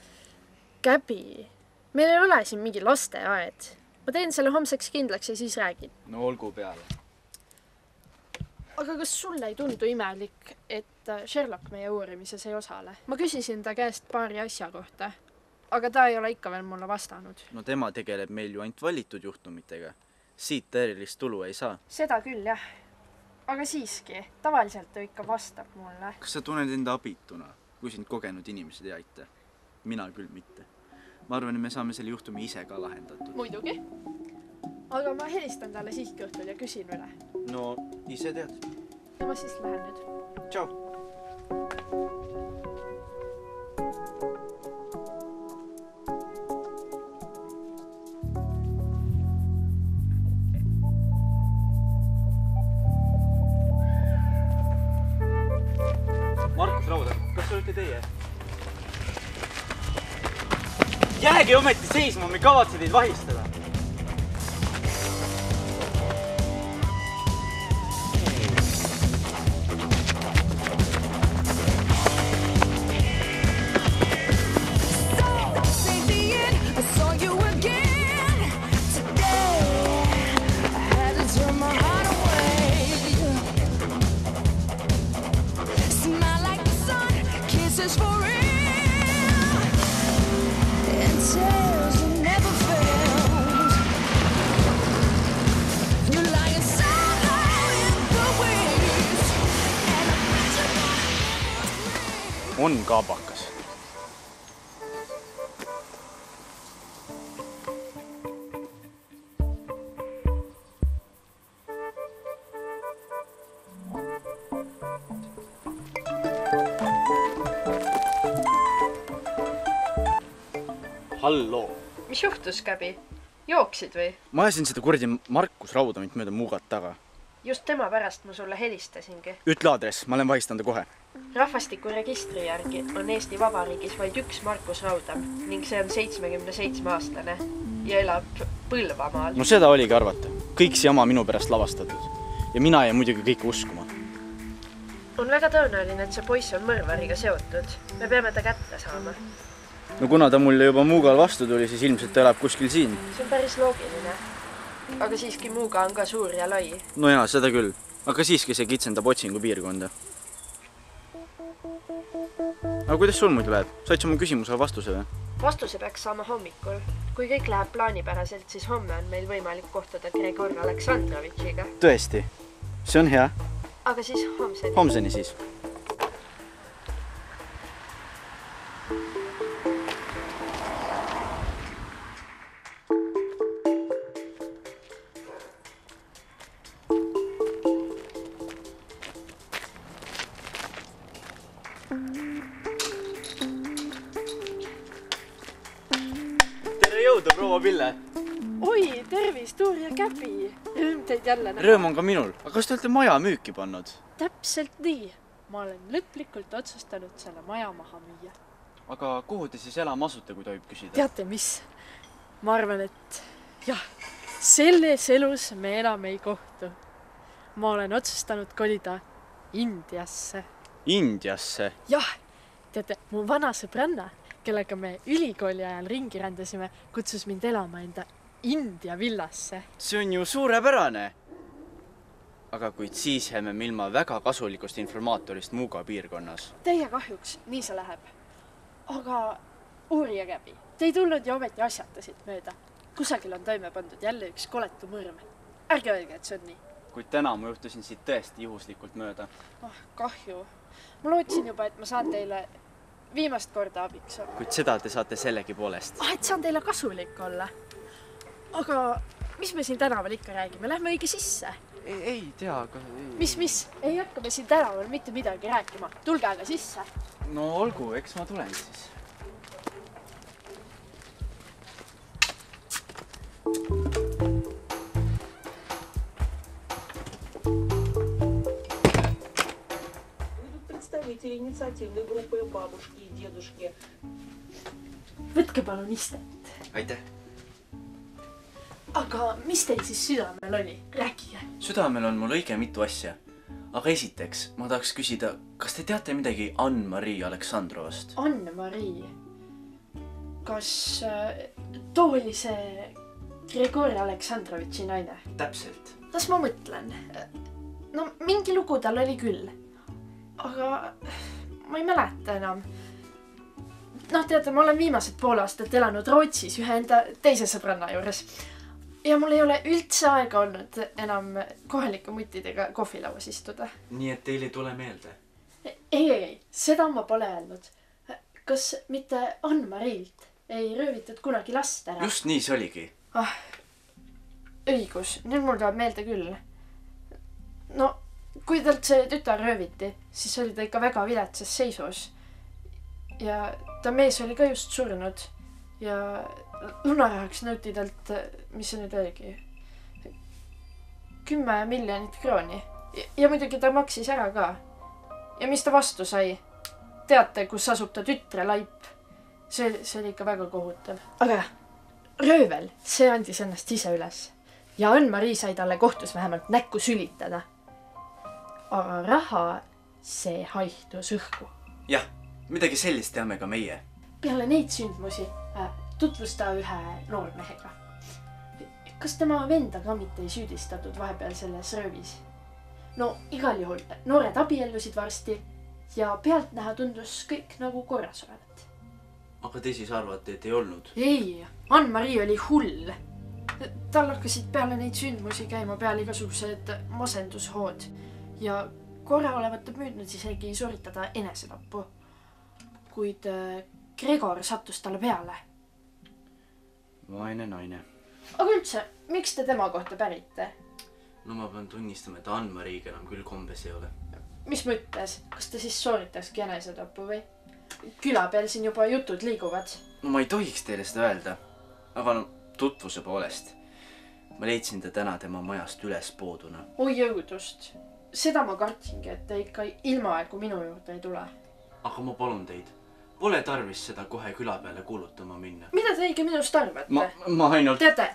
Käbi, meil ei ole siin mingi lasteaed. Ma teen selle homseks kindlaks ja siis räägin. No olgu peale. Aga kas sulle ei tundu imelik, et Sherlock meie uurimises ei osale? Ma küsisin ta käest paari asja kohta, aga ta ei ole ikka veel mulle vastanud. No tema tegeleb meil ju ainult valitud juhtumitega. Siit erilist tulu ei saa. Seda küll, jah. Aga siiski, tavaliselt ta ikka vastab mulle. Kas sa tunned enda abituna, kui sind kogenud inimesed ei aita? Mina küll mitte. Ma arvan, et me saame selle juhtumi ise ka lahendatud. Muidugi. Aga ma helistan talle siiski õhtul ja küsin üle. No, ise tead. Ja ma siis lähen nüüd. Tšau! Markus Raudam, kas see olete teie? Jäägi ometi seisma, me kavatse teid vahistada. On kaabakas. Halloo. Mis juhtus, Käbi? Jooksid või? Ma ajasin seda kuradi Markus Raudamit mööda Muugat taga. Just tema pärast ma sulle helistasingi. Ütle aadress, ma olen vahistanud kohe. Rahvastikuregistri järgi on Eesti Vabariigis vaid üks Markus Raudam ning see on 77-aastane ja elab Põlvamaal. No seda oligi arvata. Kõik see jama minu pärast lavastatud. Ja mina jäin muidugi kõike uskuma. On väga tõenäoline, et see poiss on mõrvariga seotud. Me peame ta kätte saama. No kuna ta mulle juba Muugal vastu tuli, siis ilmselt ta elab kuskil siin. See on päris loogiline. Aga siiski Muuga on ka suur ja lai. No jaa, seda küll. Aga siiski see kitsendab otsingu piirkonda. Aga kuidas sul muidu läheb? Said oma küsimusele vastuse või? Vastuse peaks saama hommikul. Kui kõik läheb plaanipäraselt, siis homme on meil võimalik kohtuda Gregor Aleksandrovitšiga. Tõesti. See on hea. Aga siis homseni. Homseni siis. Jõudu, proua Pille! Oi, tervist, Uur ja Käbi! Rõõm teid jälle näha. Rõõm on ka minul. Aga kas te olete maja müüki pannud? Täpselt nii. Ma olen lõplikult otsustanud selle maja maha müüa. Aga kuhu te siis elama asute, kui tohib küsida? Teate mis? Ma arvan, et jah, selles elus me enam ei kohtu. Ma olen otsustanud kolida Indiasse. Indiasse? Jah, teate, mu vana sõbranna, kellega me ülikooli ajal ringi rändasime, kutsus mind elama enda India villasse. See on ju suurepärane. Aga kuid siis jääme me ilma väga kasulikust informaatorist Muuga piirkonnas. Teie kahjuks, nii see läheb. Aga Uuri ja Käbi, te ei tulnud ja ometi asjatasid mööda. Kusagil on toime pandud jälle üks koletu mõrv. Ärge öelge, et see on nii. Kuid täna ma juhtusin siit tõesti juhuslikult mööda. Kahju. Ma lootsin juba, et ma saan teile viimast korda abiks olla. Kuid seda te saate sellegi poolest. Et saan teile kasulik olla. Aga mis me siin tänaval ikka räägime? Lähme õige sisse. Ei tea, aga... Mis? Ei hakka me siin tänaval mitte midagi rääkima. Tulge aga sisse. No olgu, eks ma tulen siis. Представители инициативной группы бабушки и дедушки. Võtke palun istet. Aitäh. Aga mis teil siis südamel oli? Rääkige. Südamel on mul õige mitu asja. Aga esiteks, ma tahaks küsida, kas te teate midagi Ann-Marii Aleksandrovast? Ann-Marii. Kas too oli see Grigori Aleksandrovitši naine? Täpselt. Las ma mõtlen. No mingi lugu tal oli küll. Aga ma ei mäleta enam. Noh, teate, ma olen viimased pool aastat elanud Rootsis ühe enda teise sõbranna juures. Ja mul ei ole üldse aega olnud enam kohalike muttidega kohvilauas istuda. Nii et teil ei tule meelde? Ei, seda ma pole öelnud. Kas mitte Ann-Mariilt ei röövitud kunagi last ära? Just nii see oligi. Õigus, nüüd mul tuleb meelde küll. No, kui talt see tütar rööviti, siis oli ta ikka väga viletsas seisus. Ja ta mees oli ka just surnud. Ja lunarahaks nõuti talt, mis see nüüd oligi, 10 miljonit krooni. Ja muidugi ta maksis ära ka. Ja mis ta vastu sai? Teate, kus asub ta tütre laip? See oli ikka väga kohutav. Aga röövel, see andis ennast ise üles. Ja Ann-Marii sai talle kohtus vähemalt näkku sülitada. Aga raha, see haihtus õhku. Jah, midagi sellist teame ka meie. Peale neid sündmusi tutvus ta ühe noormehega. Kas tema venda ka mitte ei süüdistatud vahepeal selles röövis? No igal juhul noored abiellusid varsti ja pealtnäha tundus kõik nagu korras olevat. Aga te siis arvate, et ei olnud? Ei, Ann-Marii oli hull. Tal hakkasid peale neid sündmusi käima peale igasugused masendushood ja korra olevat ta püüdnud isegi sooritada enesetappu. Kuid Gregor sattus talle peale. Vaene naine. Aga üldse, miks te tema kohta pärite? No ma pean tunnistama, et Ann-Mariiga enam küll kombes ei ole. Mis mõttes? Kas ta siis sooritakski enesetapu või? Küla peal siin juba jutud liiguvad. No ma ei tohiks teile seda öelda. Aga no, tutvuse poolest. Ma leidsin ta täna tema majast üles pooduna. Oi jõudust. Seda ma kartsingi, et te ikka ilmaaegu minu juurde ei tule. Aga ma palun teid. Pole tarvis seda kohe küla peale kuulutama minna. Mida te õige minust arvate? Ma ainult... Teate,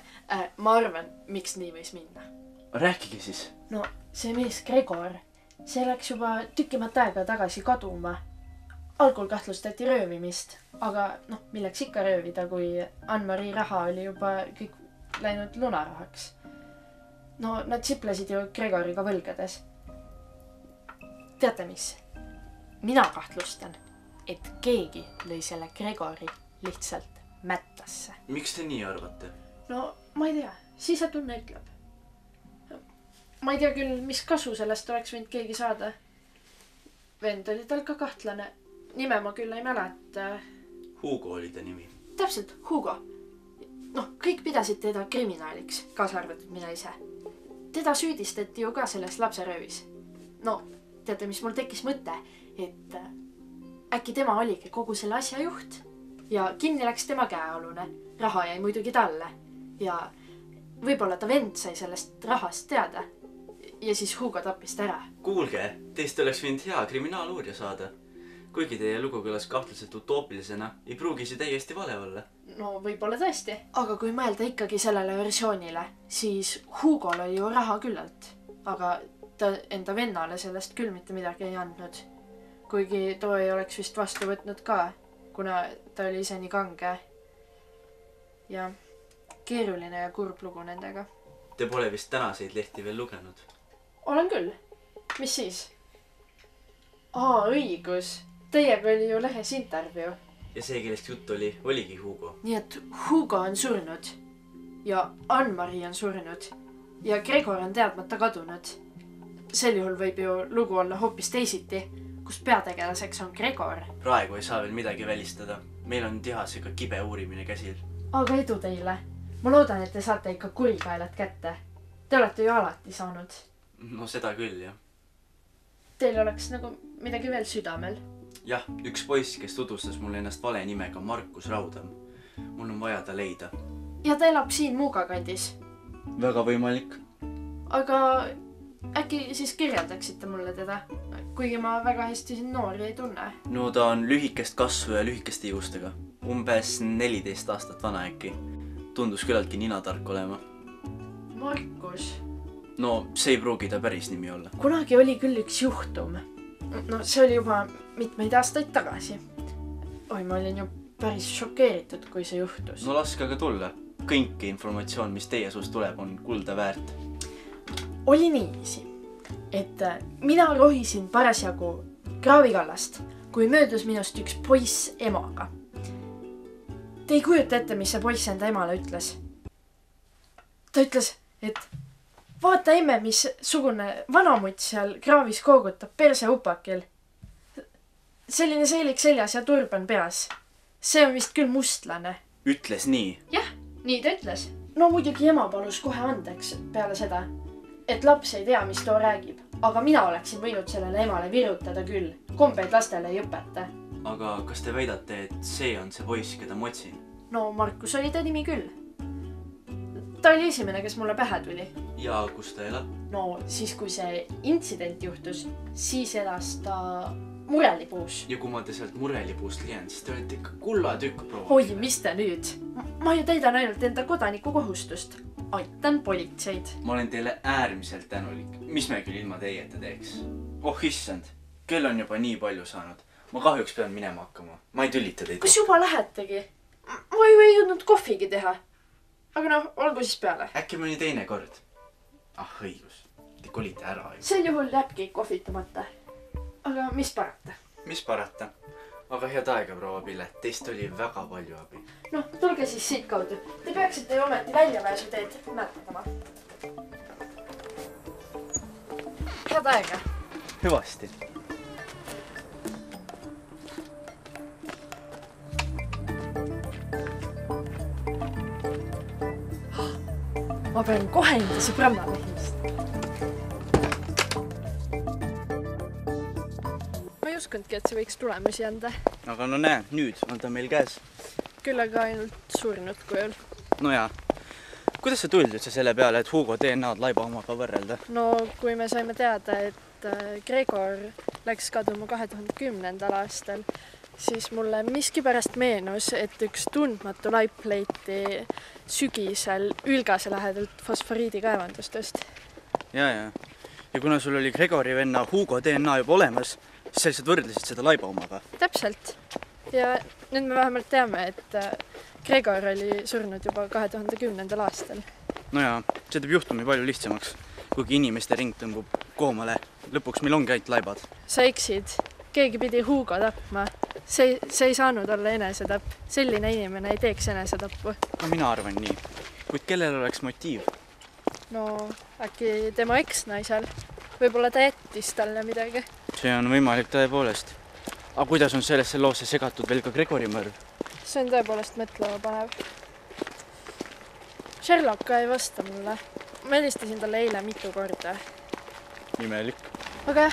ma arvan, miks nii võis minna. Rääkige siis. No, see mees Gregor, see läks juba tükimat aega tagasi kaduma. Algul kahtlustati röövimist, aga noh, milleks ikka röövida, kui Ann-Marii raha oli juba kõik läinud lunarahaks. No, nad siplesid ju Gregoriga võlgades. Teate mis? Mina kahtlustan, et keegi lõi selle Gregori lihtsalt mättasse. Miks te nii arvate? No, ma ei tea. Sisetunne ütleb. Ma ei tea küll, mis kasu sellest oleks võinud keegi saada. Vend oli tal ka kahtlane. Nime ma küll ei mäleta. Hugo oli ta nimi. Täpselt, Hugo. Noh, kõik pidasid teda kriminaaliks, kaasa arvatud mina ise. Teda süüdistati ju ka selles lapseröövis. No, teate, mis mul tekkis mõte, et äkki tema oligi kogu selle asja juht ja kinni läks tema käealune. Raha jäi muidugi talle ja võib-olla ta vend sai sellest rahast teada ja siis Hugo tappis ta ära. Kuulge, teist oleks võinud hea kriminaaluurja saada. Kuigi teie lugu kõlas kahtlaselt utoopilisena, ei pruugi see täiesti vale olla. No võib-olla tõesti. Aga kui mõelda ikkagi sellele versioonile, siis Hugol oli ju raha küllalt. Aga ta enda vennale sellest küll mitte midagi ei andnud. Kuigi too ei oleks vist vastu võtnud ka, kuna ta oli ise nii kange. Ja keeruline ja kurb lugu nendega. Te pole vist tänaseid lehti veel lugenud? Olen küll. Mis siis? Õigus. Teiega oli ju lehes intervjuu. Ja see, kellest jutt oligi Hugo. Nii et Hugo on surnud. Ja Ann-Marii on surnud. Ja Gregor on teadmata kadunud. Sel juhul võib ju lugu olla hoopis teisiti, kus peategelaseks on Gregor. praegu ei saa veel midagi välistada. meil on tehasega kibe uurimine käsil. Aga edu teile. Ma loodan, et te saate ikka kurikaelad kätte. Te olete ju alati saanud. No seda küll, jah. Teil oleks nagu midagi veel südamel. Jah, üks poiss, kes tutvustas mulle ennast vale nimega Markus Raudam. Mul on vaja ta leida. Ja ta elab siin Muuga kandis. Väga võimalik. Aga äkki siis kirjeldaksite mulle teda? Kuigi ma väga hästi siin noori ei tunne. No ta on lühikest kasvu ja lühikeste juustega. Umbes 14 aastat vana äkki. Tundus küllaltki ninatark olema. Markus. No see ei pruugi ta päris nimi olla. Kunagi oli küll üks juhtum. No see oli juba mitmeid aastaid tagasi. Oi, ma olin ju päris šokeeritud, kui see juhtus. No laske aga tulla. Kõiki informatsioon, mis teie suust tuleb, on kulda väärt. Oli niiviisi, et mina rohisin parasjagu kraavikallast, kui möödus minust üks poiss emaga. Te ei kujuta ette, mis see poiss enda emale ütles. Ta ütles, et vaata emme, mis sugune vanamutt seal kraavis koogutab perse upakil. Selline seelik seljas ja turban peas. See on vist küll mustlane. Ütles nii? Jah, nii ta ütles. No muidugi ema palus kohe andeks peale seda, et laps ei tea, mis too räägib. Aga mina oleksin võinud sellele emale virutada küll. Kombeid lastele ei õpeta. Aga kas te väidate, et see on see poiss, keda ma otsin? No Markus oli ta nimi küll. Ta oli esimene, kes mulle pähe tuli. Ja kus ta elab? No siis, kui see intsident juhtus, siis elas ta Murelipuus. Ja kui ma te sealt Murelipuust leian, siis te olete ikka kullatükk, proua. Oi, mis te nüüd? Ma ju täidan ainult enda kodaniku kohustust. Aitan politseid. Ma olen teile äärmiselt tänulik. Mis me küll ilma teieta teeks? Oh issand, kell on juba nii palju saanud. Ma kahjuks pean minema hakkama. Ma ei tülita teid. Kas juba lähetegi? Ma ju ei jõudnud kohvigi teha. Aga noh, olgu siis peale. Äkki mõni teine kord? Ah, õigus. Te kolite ära. Sel juhul jääbki kohvitamata. Aga mis parata? Mis parata? Aga head aega, proua Pille. Teist oli väga palju abi. Noh, tulge siis siit kaudu. Te peaksite ju ometi väljapääsuteed määtama. Head aega. Hüvasti. Ma pean kohe enda sõbranna lehist. Ma ei uskundki, et see võiks tulemusi anda. Aga no näe, nüüd on ta meil käes. Küll aga ainult surnud kujul. No jaa. Kuidas sa tulid üldse selle peale, et Hugo DNA-d laiba omaga võrrelda? No kui me saime teada, et Gregor läks kaduma 2010. aastal, siis mulle miskipärast meenus, et üks tundmatu laip leiti sügisel Ülgase lähedalt fosforiidikaevandustest. Ja kuna sul oli Gregori venna Hugo DNA juba olemas, siis sa lihtsalt võrdlesid seda laiba omaga. Täpselt. Ja nüüd me vähemalt teame, et Gregor oli surnud juba 2010. aastal. No jaa, see teeb juhtumi palju lihtsamaks, kuigi inimeste ring tõmbub koomale. Lõpuks meil ongi ainult laibad. Sa eksid. Keegi pidi Hugo tapma. See ei saanud olla enesetapp. Selline inimene ei teeks enesetappu. No mina arvan nii. Kuid kellel oleks motiiv? No äkki tema eksnaisel. Võib-olla ta jättis talle midagi. See on võimalik tõepoolest. Aga kuidas on sellesse loosse segatud veel ka Gregori mõrv? See on tõepoolest mõtlema panev. Sherlock ei vasta mulle. Ma helistasin talle eile mitu korda. Imelik. Aga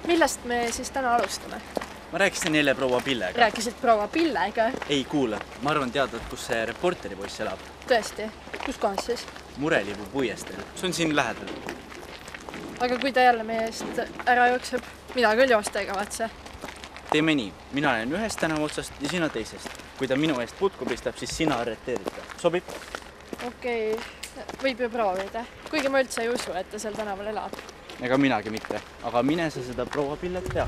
millest me siis täna alustame? Ma rääkisin eile proua Pillega. Rääkisid proua Pillega? Ei kuule, ma arvan teada, kus see reporteripoiss elab. Tõesti? Kus kohas siis? Murelipuu puiestel. See on siin lähedal. Aga kui ta jälle meie eest ära jookseb, mina küll joosta ei kavatse. Teeme nii. Mina olen ühest tänava otsast ja sina teisest. Kui ta minu eest putku pistab, siis sina arreteerida. Sobib? Okei. Võib ju proovida. Kuigi ma üldse ei usu, et ta seal tänaval elab. Ega minagi mitte. Aga mine sa seda proua Pillet tea.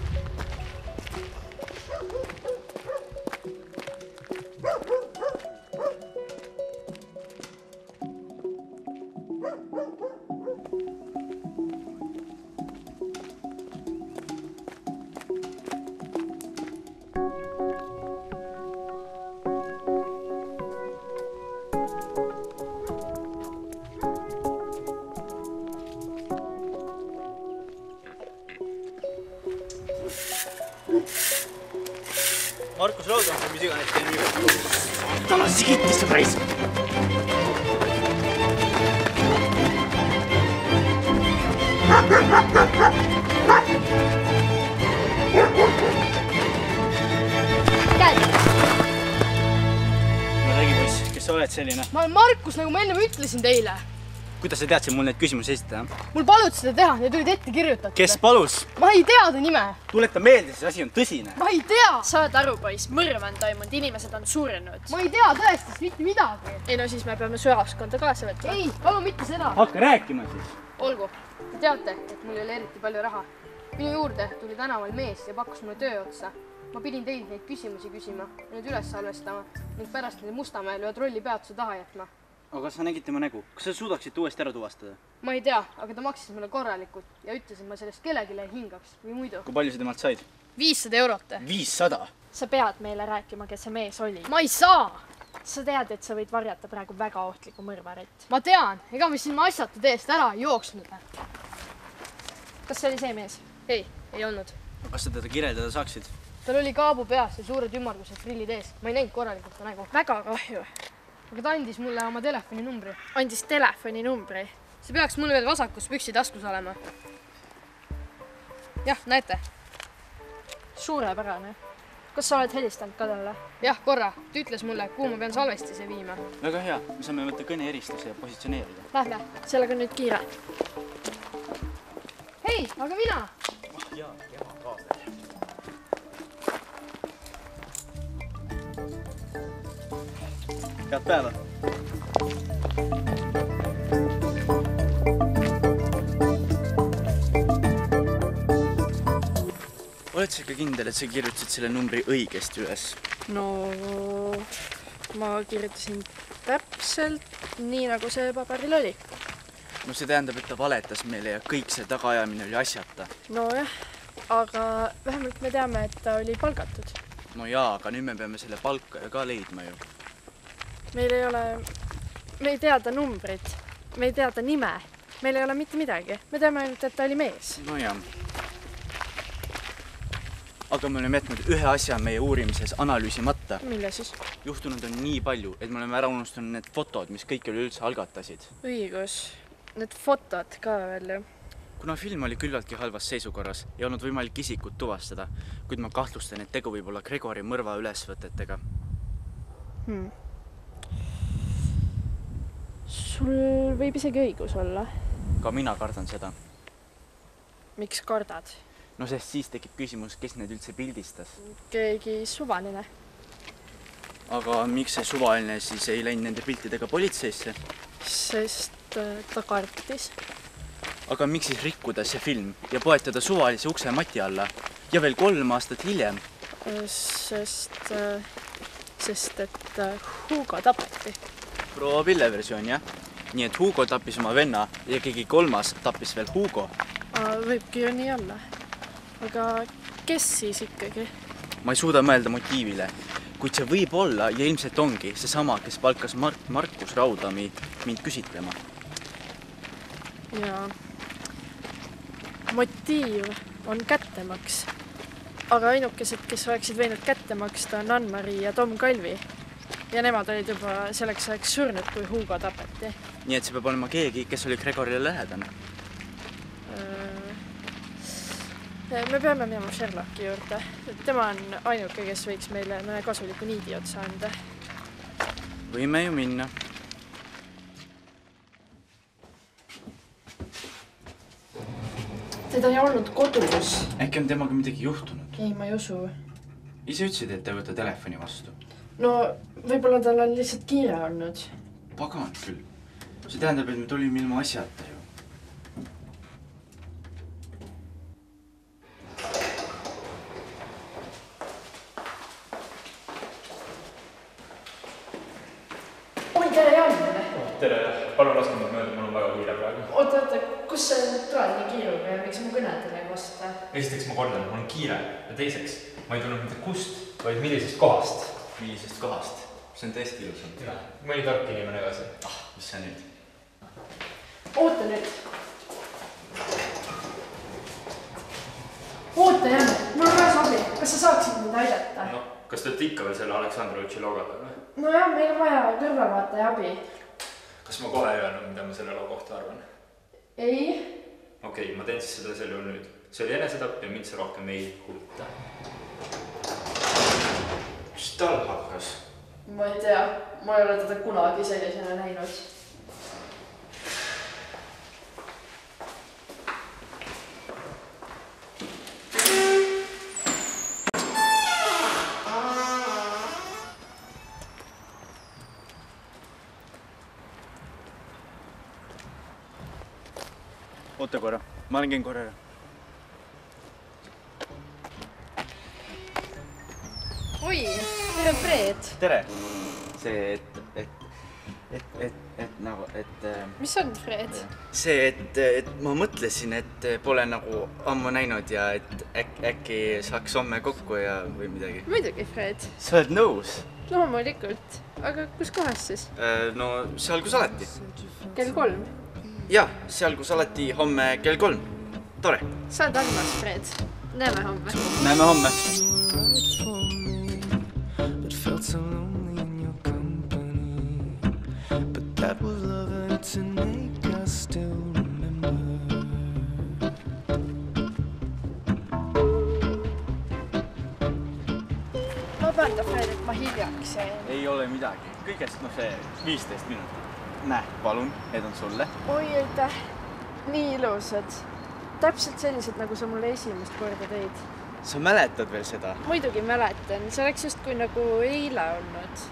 Markus Raudon, mis iganes teie nimi. Tala sigitisse raisk! Käed! No räägi, poiss, kes sa oled selline? Ma olen Markus, nagu ma ennem ütlesin teile. Kuidas sa teadsid mul neid küsimusi esitada? Mul paluti seda teha, need olid ette kirjutatud. Kes palus? Ma ei tea ta nime. Tuleta meelde, see asi on tõsine. Ma ei tea. saad aru, poiss, mõrv on toimunud, inimesed on surenud. Ma ei tea tõestist mitte midagi. ei no siis me peame su jaoskonda kaasa võtma. Ei, palun mitte seda. Hakka rääkima siis. Olgu, te teate, et mul ei ole eriti palju raha. Minu juurde tuli tänaval mees ja pakkus mulle töö otsa. Ma pidin teilt neid küsimusi küsima ja need üles salvestama ning pärast neid Mustamäel ühe trolli peatuse taha jätma. Aga sa nägid tema nägu. Kas sa suudaksite uuesti ära tuvastada? Ma ei tea, aga ta maksis mulle korralikult ja ütles, et ma sellest kellelegi ei hingaks või muidu. Kui palju sa temalt said? 500 eurot. 500? sa pead meile rääkima, kes see mees oli. Ma ei saa. sa tead, et sa võid varjata praegu väga ohtlikku mõrvarit. Ma tean, ega me siin asjata teest ära ei jooksnud. kas see oli see mees? Ei olnud. Kas sa teda kirjeldada saaksid? Tal oli kaabu peas ja suured ümmargused prillid ees. Ma ei näinud korralikult ta nägu. väga kahju. Aga ta andis mulle oma telefoninumbri. andis telefoninumbri. See peaks mul veel vasakus püksitaskus olema. Jah, näete. suurepärane. kas sa oled helistanud ka talle? Jah, korra. Ta ütles mulle, kuhu ma pean salvestise viima. Väga hea. Me saame võtta kõne eristuse ja positsioneerida. Lähme, sellega on nüüd kiire. Hei, aga mina? Jaa, ema ka veel. Head päeva! Oled sa ikka kindel, et sa kirjutasid selle numbri õigesti üles? no ma kirjutasin täpselt nii, nagu see paberil oli. No see tähendab, et ta valetas meile ja kõik see tagaajamine oli asjata. nojah, aga vähemalt me teame, et ta oli palgatud. No jaa, aga nüüd me peame selle palka ka leidma ju. meil ei ole, me ei tea ta numbrit, me ei tea ta nime, meil ei ole mitte midagi. me teame ainult, et ta oli mees. No jah. Aga me oleme jätnud ühe asja meie uurimises analüüsimata. mille siis? Juhtunud on nii palju, et me oleme ära unustanud need fotod, mis kõik üleüldse algatasid. õigus, need fotod ka veel ju. Kuna film oli küllaltki halvas seisukorras, ei olnud võimalik isikut tuvastada, kuid ma kahtlustan, et tegu võib olla Gregori mõrva ülesvõtetega. sul võib isegi õigus olla. Ka mina kardan seda. miks kardad? No sest siis tekib küsimus, kes need üldse pildistas. keegi suvaline. Aga miks see suvaline siis ei läinud nende piltidega politseisse? sest ta kartis. Aga miks siis rikkuda see film ja poetada suvalise ukse mati alla ja veel 3 aastat hiljem? sest et Hugo tapeti. Proua Pille versioon, jah? Nii et Hugo tappis oma venna ja keegi kolmas tappis veel Hugo. Võibki ju nii olla. Aga kes siis ikkagi? Ma ei suuda mõelda motiivile, kuid see võib olla ja ilmselt ongi seesama, kes palkas Markus Raudami mind küsitlema. Ja motiiv on kättemaks. Aga ainukesed, kes oleksid võinud kätte maksta, on Ann-Mari ja Tom Kalvi. Ja nemad olid juba selleks ajaks surnud, kui Hugo tapeti. Nii et see peab olema keegi, kes oli Gregorile lähedane. Me peame minema Sherlocki juurde. Tema on ainuke, kes võiks meile mõne kasuliku niidi otsa anda. Võime ju minna. Teda ei olnud kodus. Äkki on temaga midagi juhtunud? Ei, ma ei usu. Ise ütlesid, et te võtta telefoni vastu. No, võib-olla tal on lihtsalt kiire olnud. Pagan küll. See tähendab, et me tulime ilma asjata ju. Oi, tere, Jan! Tere, palun laske mind mööda, mul on väga kiire praegu. Oota, kus sa tuled nii kiiruga ja miks mu kõnedele ei vasta? Esiteks ma kordan, mul on kiire ja teiseks ma ei tulnud mitte kust, vaid millisest kohast. Millisest kohast? See on tõesti ilusam. Mõni tark inimene edasi. Mis sa nüüd? Oota nüüd. Oota, Jan, mul on vaja sobi. kas sa saaksid mind aidata? No, kas te olete ikka veel selle Aleksandrovitši logoga või? Nojah, meil on vaja kõrvalvaataja abi. Kas ma kohe ei öelnud, mida ma selle loo kohta arvan? Ei. Okei, ma teen siis seda selle nüüd. See oli enesetapp ja mind see rohkem ei huvita. Mis tal hakkas? Ma ei tea, ma ei ole teda kunagi sellisena näinud. Oota korra, ma olen käin korra ära. Oi, tere Fred! Tere! See, Mis on Fred? See, et ma mõtlesin, et pole nagu ammu näinud ja et äkki saaks homme kokku ja või midagi. Muidugi, Fred. Sa oled nõus? Loomulikult. Aga kus kohas siis? No seal, kus alati. Kell 3. Jah, seal, kus alati homme kell 3. Tore. Sa oled armas, Fred. Näeme homme. Näeme homme. Vabanda, Fred, et ma hiljaks jäin. Ei ole midagi. Kõigest see 15 minutit. Näe, palun, need on sulle. Oi, aitäh. Nii ilusad. Täpselt sellised, nagu sa mulle esimest korda teid. Sa mäletad veel seda? Muidugi mäletan. See oleks just kui nagu eile olnud.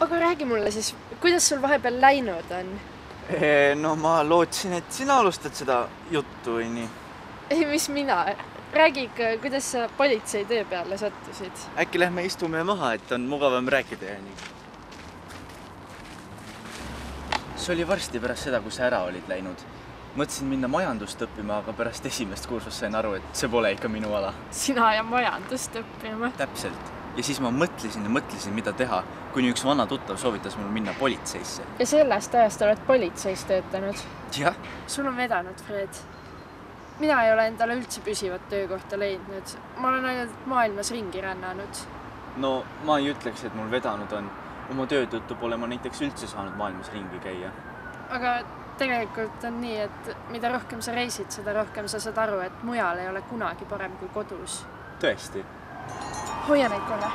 Aga räägi mulle siis, kuidas sul vahepeal läinud on? No ma lootsin, et sina alustad seda juttu või nii. Ei, mis mina? Räägi ikka, kuidas sa politsei töö peale sattusid. Äkki lähme istume maha, et on mugavam rääkida ja nii. See oli varsti pärast seda, kui sa ära olid läinud. Mõtlesin minna majandust õppima, aga pärast esimest kursust sain aru, et see pole ikka minu ala. Sina ja majandust õppima. Täpselt. Ja siis ma mõtlesin, mida teha, kuni üks vana tuttav soovitas mul minna politseisse. Ja sellest ajast oled politseis töötanud? Jah. Sul on vedanud, Fred. Mina ei ole endale üldse püsivat töökohta leidnud. Ma olen ainult maailmas ringi rännanud. No ma ei ütleks, et mul vedanud on. Oma töö tõttu pole ma näiteks üldse saanud maailmas ringi käia. Aga tegelikult on nii, et mida rohkem sa reisid, seda rohkem sa saad aru, et mujal ei ole kunagi parem kui kodus. Tõesti. Hoia neid korra.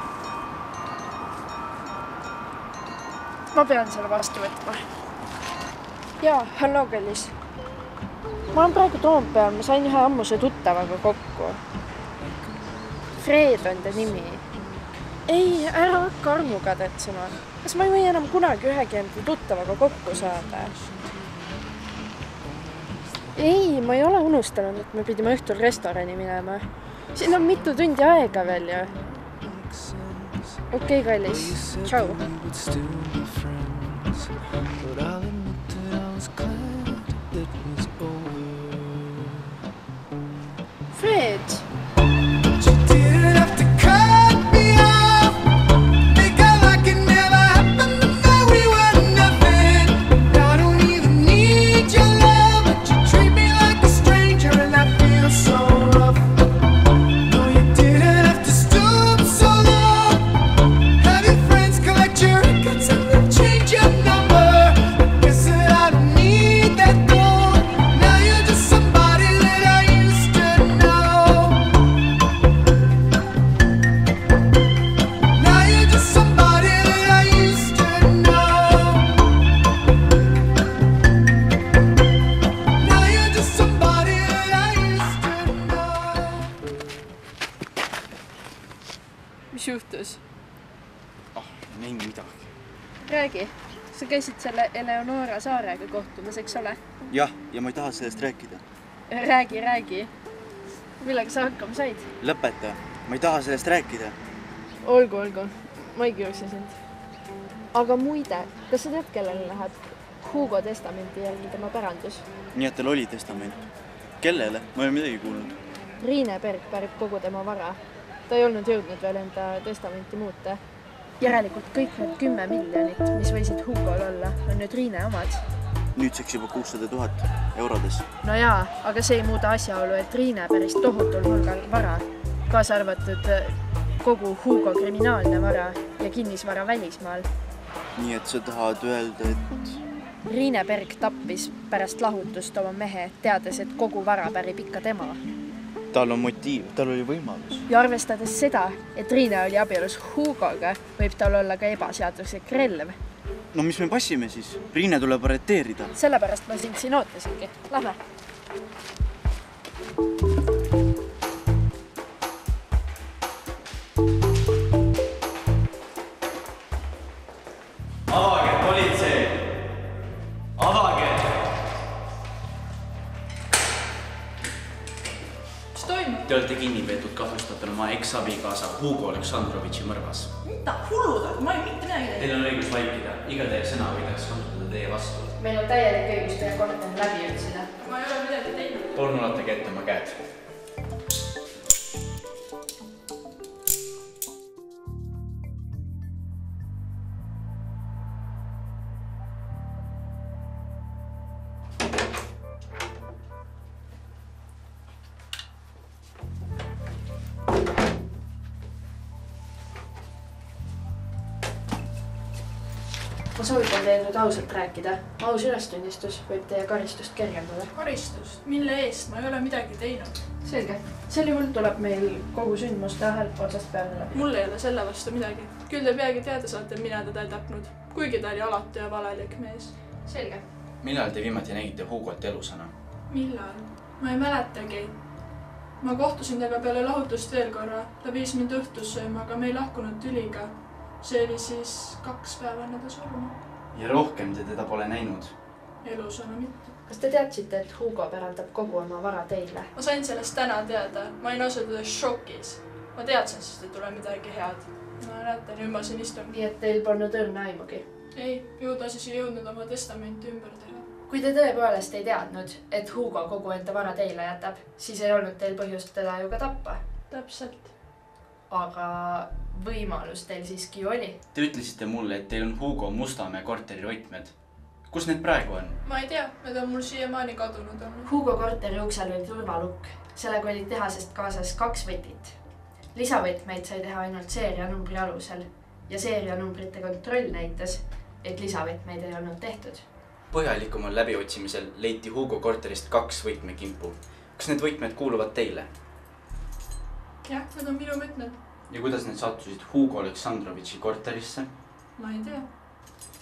Ma pean selle vastu võtma. Jaa, hallo, kallis. Ma olen praegu Toompeal, ma sain ühe ammuse tuttavaga kokku. Fred on ta nimi. Ei, ära hakka armu kadetsema. Kas ma ei või enam kunagi ühegi enda tuttavaga kokku saada? Ei, ma ei ole unustanud, et me pidime õhtul restorani minema. Siin on mitu tundi aega veel ju. Okei, kallis. Tšau. Fred! Mis juhtus? Ei midagi. Räägi. Sa käisid selle Eleonora Saarega kohtumas, eks ole? Jah, ja ma ei taha sellest rääkida. Räägi. Millega sa hakkama said? Lõpeta. Ma ei taha sellest rääkida. Olgu. Ma ei kiusa sind. Aga muide, kas sa tead, kellele läheb Hugo testamenti järgi tema pärandus? Nii, et tal oli testament. Kellele? Ma ei ole midagi kuulnud. Riine Berg pärib kogu tema vara. Ta ei olnud jõudnud veel enda testamenti muuta. Järelikult kõik need 10 miljonit, mis võisid Hugol olla, on nüüd Riine omad. Nüüdseks juba 600 000 eurodes. No jaa, aga see ei muuda asjaolu, et Riine päris tohutul hulgal vara, kaasa arvatud kogu Hugo kriminaalne vara ja kinnisvara välismaal. Nii et sa tahad öelda, et... Riine Berg tappis pärast lahutust oma mehe, teades, et kogu vara pärib ikka tema. Tal on motiiv, tal oli võimalus. Ja arvestades seda, et Riine oli abielus Hugoga, võib tal olla ka ebaseaduslik relv. No mis me passime siis? Riine tuleb arreteerida. Sellepärast ma sind siin ootasingi. Lähme! Avage, politsei! Avage! Mis toimub? Te olete kinni peetud kahtlustatuna oma ex-abikaasa Hugo Aleksandrovitši mõrvas. Mida hulludad? Ma ei mitte midagi. Teil on õigus vaikida. Iga teie sõna võidaks kasutada teie vastu. Meil on täielik õigus teie korter läbi ütsida. Ma ei ole midagi teinud. Palun ulatage ette oma käed. Ma soovitan teile nüüd ausalt rääkida. Aus ülestunnistus võib teie karistust kergendada. Karistust? Mille eest? Ma ei ole midagi teinud. Selge. Sel juhul tuleb meil kogu sündmuste ahel otsast peale läbi. Mul ei ole selle vastu midagi. Küll te peagi teada saate, mina teda ei tapnud. Kuigi ta oli alatu ja valelik mees. Selge. Millal te viimati nägite Hugot elusana? Millal? Ma ei mäletagi. Ma kohtusin temaga peale lahutust veel korra. Ta viis mind õhtus sööma, aga me ei lahkunud tüliga. See oli siis 2 päeva enne ta surma. Ja rohkem te teda pole näinud? Elusana mitte. Kas te teadsite, et Hugo päraldab kogu oma vara teile? Ma sain sellest täna teada. Ma olin ausalt šokis. Ma teadsin, sest ei tule midagi head. No näete, nüüd ma siin istun. Nii et teil polnud õrna aimugi? Ei, jõuda siis ei jõudnud oma testamenti ümber teha. Kui te tõepoolest ei teadnud, et Hugo kogu enda vara teile jätab, siis ei olnud teil põhjust teda ju ka tappa. Täpselt. Aga võimalus teil siiski oli. Te ütlesite mulle, et teil on Hugo Mustamäe korteri võtmed. Kus need praegu on? Ma ei tea, need on mul siiamaani kadunud olnud. Hugo korteri uksel oli turvalukk. Sellega oli tehasest kaasas 2 võtit. Lisavõtmeid sai teha ainult seerianumbri alusel ja seerianumbrite kontroll näitas, et lisavõtmeid ei olnud tehtud. Põhjalikumal läbiotsimisel leiti Hugo korterist 2 võtmekimpu. Kas need võtmed kuuluvad teile? Jah, need on minu võtmed. Ja kuidas need sattusid Hugo Aleksandrovitši korterisse? Ma ei tea.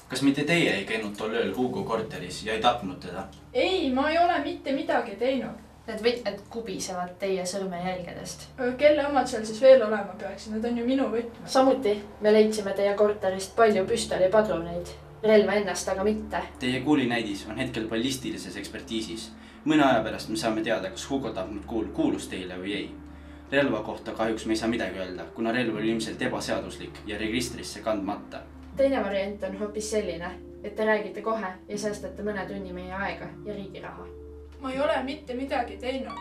Kas mitte teie ei käinud tol ööl Hugo korteris ja ei tapnud teda? Ei, ma ei ole mitte midagi teinud. Need võtmed kubisevad teie sõrmejälgedest. Kelle omad seal siis veel olema peaksid? Need on ju minu võtmed. Samuti me leidsime teie korterist palju püstolipadruneid. Relva ennast aga mitte. Teie kuulinäidis on hetkel ballistilises ekspertiisis. Mõne aja pärast me saame teada, kas Hugo tapnud kuulus teile või ei. Relva kohta kahjuks me ei saa midagi öelda, kuna relv oli ilmselt ebaseaduslik ja registrisse kandmata. Teine variant on hoopis selline, et te räägite kohe ja säästate mõne tunni meie aega ja riigi raha. Ma ei ole mitte midagi teinud.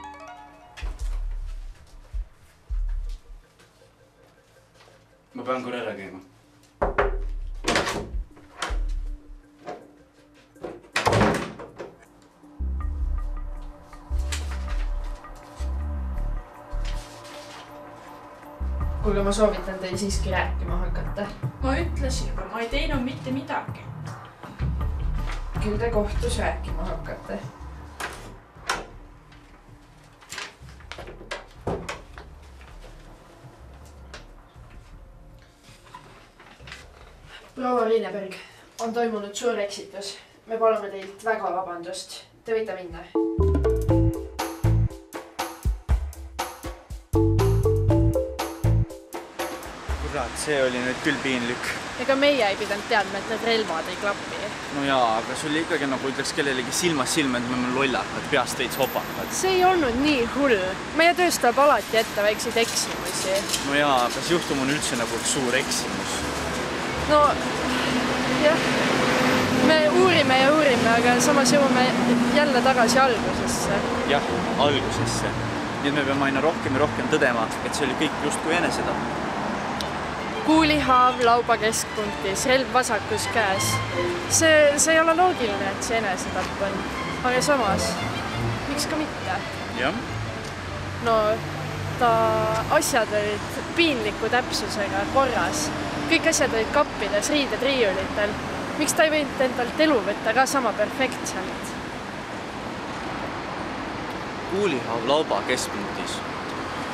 Ma pean korra ära käima. Kuulge, ma soovitan teil siiski rääkima hakata. Ma ütlesin juba, ma ei teinud mitte midagi. Küll te kohtus rääkima hakkate. Proua Riine Berg, on toimunud suur eksitus. Me palume teilt väga vabandust. Te võite minna. See oli nüüd küll piinlik. Ega meie ei pidanud teadma, et need relvad ei klapi. No jaa, aga see oli ikkagi nagu ütleks kellelegi silmas silma, et me oleme lollakad, peast veits hopakad. See ei olnud nii hull. Meie töös tuleb alati ette väikseid eksimusi. No jaa, aga see juhtum on üldse nagu üks suur eksimus. No, jah. Me uurime ja uurime, aga samas jõuame jälle tagasi algusesse. Jah, algusesse. Nii et me peame aina rohkem ja rohkem tõdema, et see oli kõik just kui enesetapp. Kuulihaav lauba keskpunktis, relv vasakus käes. See ei ole loogiline, et see enesetapp on. Aga samas, miks ka mitte? Jah. No, vaata, asjad olid piinliku täpsusega korras. Kõik asjad olid kappides, riided riiulitel. Miks ta ei võinud endalt elu võtta ka sama perfektselt? Kuulihaav lauba keskpunktis.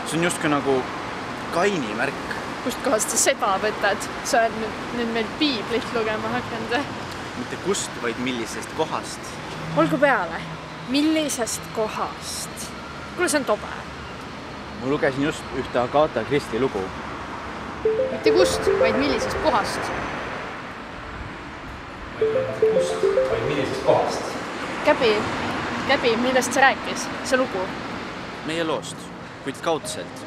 See on justkui nagu Kaini märk. Kust kohast sa seda võtad? Sa oled nüüd meil piiblit lugema hakanud. Mitte kust, vaid millisest kohast. Olgu peale. Millisest kohast? Kuule, see on tobe. Ma lugesin just ühte Agatha Christie lugu. Mitte kust, vaid millisest kohast? Kust, vaid millisest kohast? Käbi, millest see rääkis? See lugu? Meie loost, kuid kaudselt.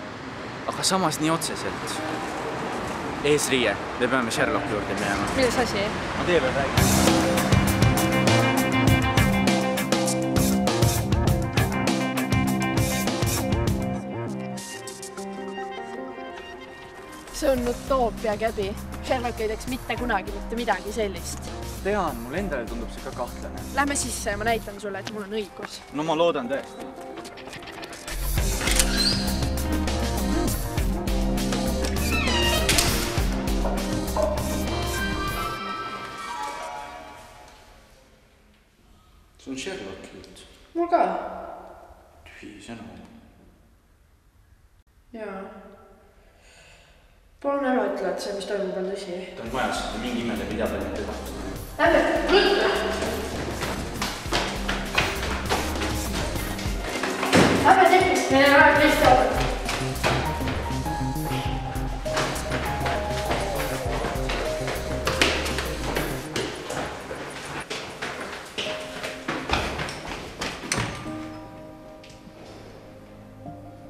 Aga samas nii otseselt. Eesriie, me peame Sherlocki juurde minema. Milles asi? Ma teie veel räägin. See on utoopia, Käbi. Sherlock ei teeks mitte kunagi mitte midagi sellist. Tean, mul endale tundub see ka kahtlane. Lähme sisse ja ma näitan sulle, et mul on õigus. No ma loodan tõesti. See on Sherlocki jutt. Mul ka. Tühi sõna. Jaa. Palun ära ütle, et see, mis toimub, on tõsi. Ta on majas, mingi imele mida peal mitte tahaks. Lähme, ruttu! Lähme tekkis, meil on aeg teist oodata.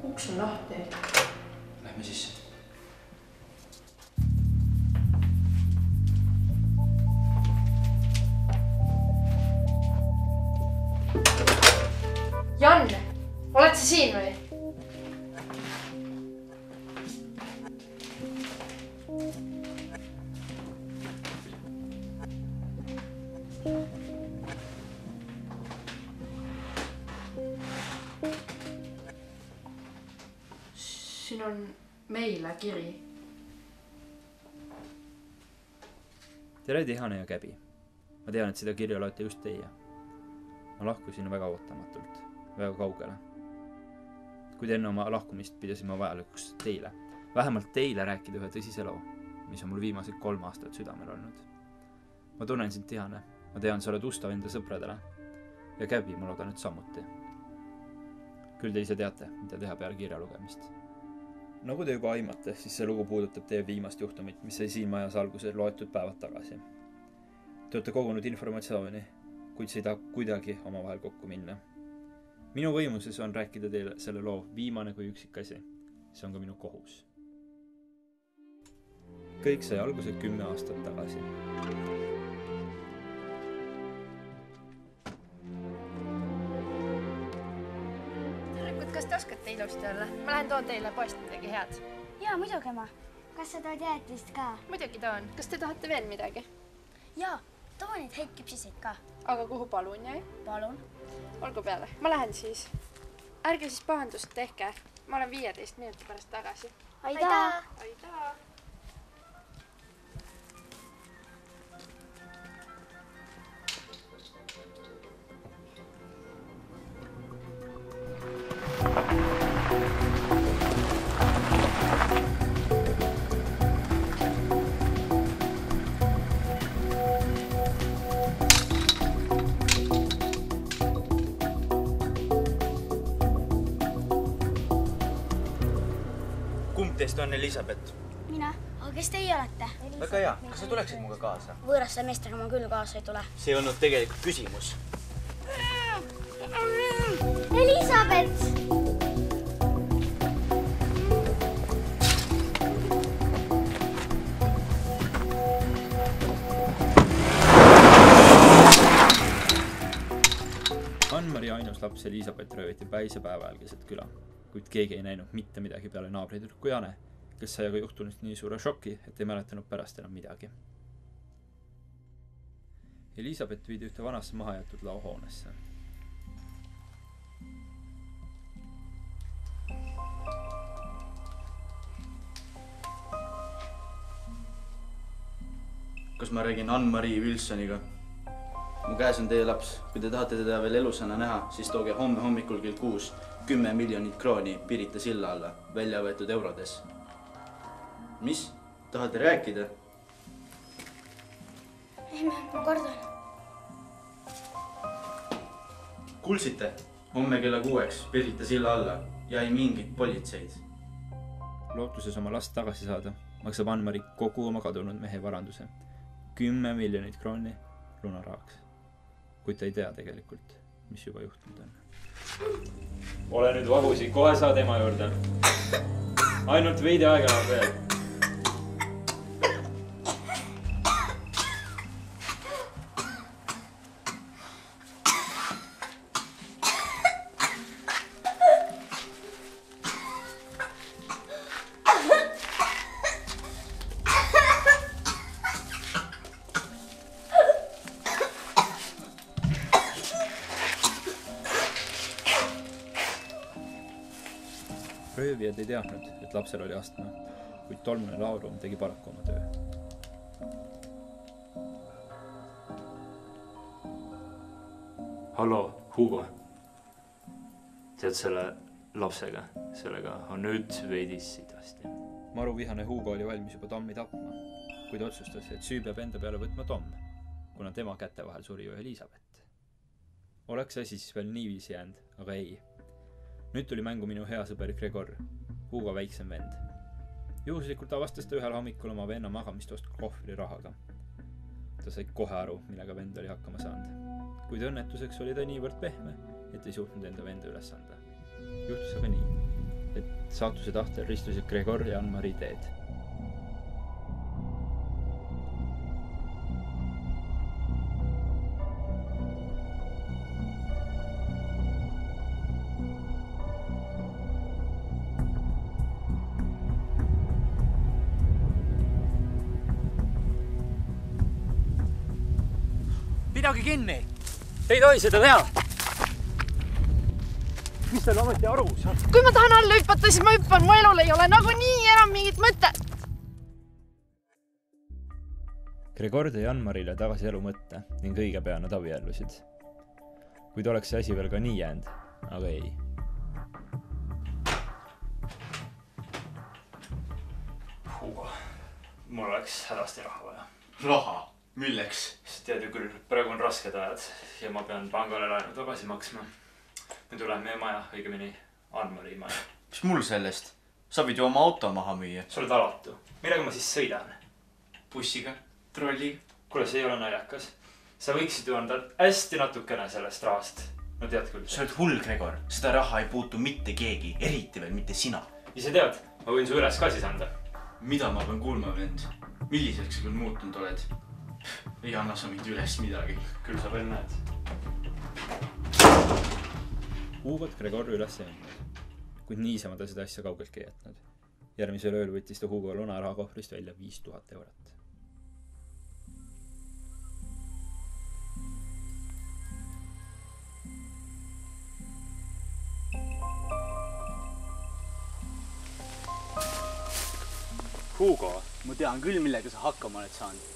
Uks on lahti. Lähme sisse. Jan, oled sa siin või? Siin on meile kiri. Tere, Tihane ja Käbi. Ma tean, et seda kirja loete just teie. Ma lahkusin väga ootamatult, väga kaugele. Kuid enne oma lahkumist pidasin ma vajalikuks teile, vähemalt teile rääkida ühe tõsise loo, mis on mul viimased 3 aastat südamel olnud. Ma tunnen sind, Tihane. Ma tean, sa oled ustav enda sõpradele. Ja Käbi, ma loodan nüüd samuti. Küll te ise teate, mida teha peale kirja lugemist. Nagu te juba aimate, siis see lugu puudutab teie viimast juhtumit, mis sai siin majas alguse loetud päevad tagasi. Te olete kogunud informatsiooni, kuid see ei taha kuidagi omavahel kokku minna. Minu võimuses on rääkida teile selle loo viimane kui üksik asi. See on ka minu kohus. Kõik sai alguse 10 aastat tagasi. Kas te oskate ilusti olla? Ma lähen toon teile poest midagi head. Jaa, muidugi, ema. Kas sa tood jäätist ka? Muidugi toon. Kas te tahate veel midagi? Jaa, too neid häid küpsiseid ka. Aga kuhu palun jäi? Palun. Olgu peale. Ma lähen siis. Ärge siis pahandust tehke. Ma olen 15 minuti pärast tagasi. Aitäh! Aitäh! Kumb teist on Elisabeth? Mina? Aga kes teie olete? Väga hea. Kas sa tuleksid muga kaasa? Võõraste meestega ma küll kaasa ei tule. See ei olnud tegelikult küsimus. Elisabeth! Ann-Mari ainus laps Elisabeth rööviti päise päeva ajal keset küla, kuid keegi ei näinud mitte midagi peale naabritüdruku Jane, kes sai aga juhtunust nii suure šoki, et ei mäletanud pärast enam midagi. Elisabeth viidi ühte vanasse mahajäetud laohoonesse. kas ma räägin Ann-Marie Wilsoniga? Mu käes on teie laps. Kui te tahate teda veel elusana näha, siis tooge homme hommikul kell 6 10 miljonit krooni Pirita silla alla, välja võetud eurodes. Mis? Tahate rääkida? Ei, ma kardan. Kuulsite? Homme kella 6 Pirita silla alla ja ei mingit politseid. Lootuses oma last tagasi saada maksab Ann-Marie kogu oma kadunud mehe varanduse. 10 miljonit krooni lunarahaks. Kuid ta ei tea tegelikult, mis juba juhtunud on. Ole nüüd vagusi, kohe saa tema juurde. Ainult veidi aega läheb veel. Röövijad ei teadnud, et lapsel oli astma, kuid tolmune Laurum tegi paraku oma töö. Hallo, Hugo. Tead selle lapsega? Sellega on nüüd veidi sidasti. Maru vihane Hugo oli valmis juba Tommi tapma, kuid otsustas, et süü peab enda peale võtma Tom, kuna tema käte vahel suri ju Elisabeth. Oleks asi siis veel niiviisi jäänud, aga ei. Nüüd tuli mängu minu hea sõber Gregor, Hugo väiksem vend. Juhuslikult avastas ta ühel hommikul oma venna magamist ost kohvri rahaga. Ta sai kohe aru, millega vend oli hakkama saanud. Kuid õnnetuseks oli ta niivõrd pehme, et ei suutnud enda venda üles anda. Juhtus aga nii, et saatuse tahtel ristusid Gregor ja Ann-Marie teed. Pidage kinni! Te ei tohi seda teha! Mis teil ometi aru saab? Kui ma tahan alla hüppata, siis ma hüppan. Mu elul ei ole nagunii enam mingit mõtet. Gregor tõi Ann-Marile tagasi elu mõtte ning õige pea nad abiellusid. Kuid oleks see asi veel ka nii jäänud, aga ei. Hugo, mul oleks hädasti raha vaja. Raha? Milleks? Sa tead ju küll, praegu on rasked ajad ja ma pean pangale laenu tagasi maksma. Me tuleb meie maja, õigemini Ann-Marie maja. Mis mul sellest? Sa võid ju oma auto maha müüa. Sa oled alatu. Millega ma siis sõidan? Bussiga? Trolliga? Kuule, see ei ole naljakas. Sa võiksid ju anda hästi natukene sellest rahast. No tead küll. Sa oled hull, Gregor. Seda raha ei puutu mitte keegi, eriti veel mitte sina. Ise tead, ma võin su üles ka siis anda. Mida ma pean kuulma, vend? Milliseks sa küll muutunud oled? Ei anna sa mind üles midagi. Küll sa veel näed. Hugot Gregor üles ei andnud, kuid niisama ta seda asja kaugeltki ei jätnud. Järgmisel ööl võttis ta Hugo lunaraha kohvrist välja 5000 eurot. Hugo, ma tean küll, millega sa hakkama oled saanud.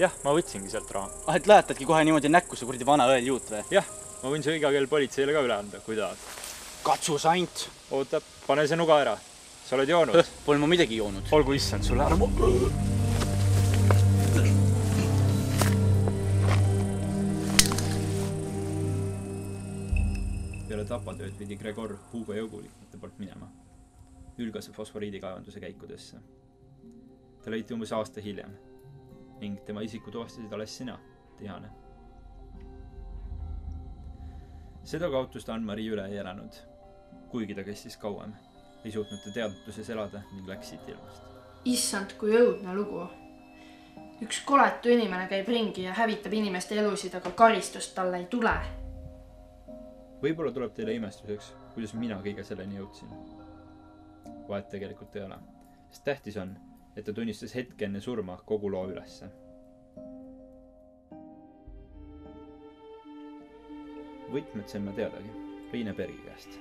Jah, ma võtsingi sealt raha. Et lajatadki kohe niimoodi näkku see kuradi vana õeljuut või? Jah, ma võin see iga kell politseile ka üle anda, kui tahad. Katsu saint! Oota, pane see nuga ära. Sa oled joonud? Pole ma midagi joonud. Olgu issand sulle ära. Peale tapatööd vidi Gregor Hugo jõuguliikmete poolt minema. Ülgase fosforiidikaevanduse käikudesse. Ta leiti umbes aasta hiljem ning tema isiku tuvastasid alles sina, Tihane. Seda kaotust Ann-Marie üle ei elanud, kuigi ta kestis kauem. Ei suutnud ta teadmatuses elada ning läks siit ilmast. Issand, kui õudne lugu. Üks koletu inimene käib ringi ja hävitab inimeste elusid, aga karistust talle ei tule. Võib-olla tuleb teile imestuseks, kuidas mina kõige selleni jõudsin. Vahet tegelikult ei ole, sest tähtis on, et ta tunnistas hetke enne surma kogu loo ülesse. Võtmed sain ma teadagi, Riine Bergi käest.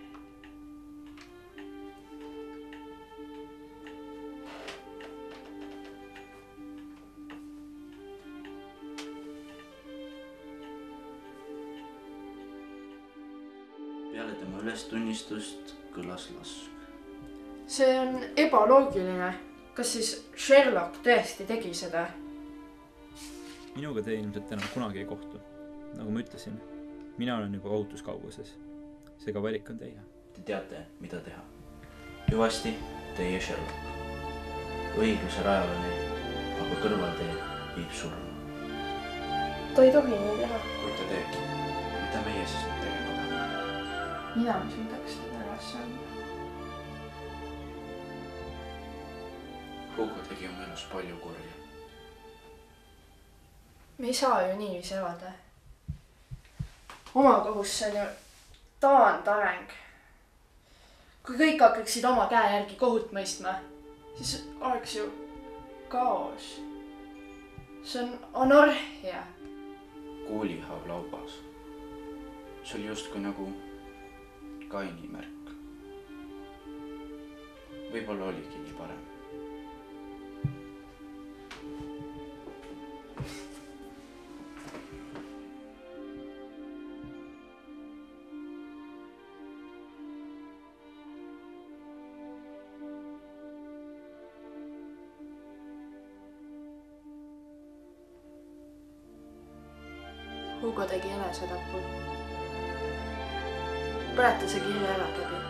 ülestunnistust kõlas lask. see on ebaloogiline. kas siis Sherlock tõesti tegi seda? minuga te ilmselt enam kunagi ei kohtu. nagu ma ütlesin, mina olen juba ohutuskauguses. seega valik on teie. Te teate, mida teha. hüvasti, teie Sherlock. õigluse rajale, aga kõrvaltee viib surma. ta ei tohi nii teha. kui ta teebki, mida meie siis nüüd tegema peame? mina suudaks teda üles anda. Hugo tegi oma elus palju kurja. me ei saa ju niiviisi elada. oma kohus, see on ju taandareng. kui kõik hakkaksid oma käe järgi kohut mõistma, siis oleks ju kaos. see on anarhia. kuulihaav laubas. see oli justkui nagu Kaini märk. võib-olla oligi nii parem. Hugo tegi enesetapu. põleta see kiri ära, Gabi.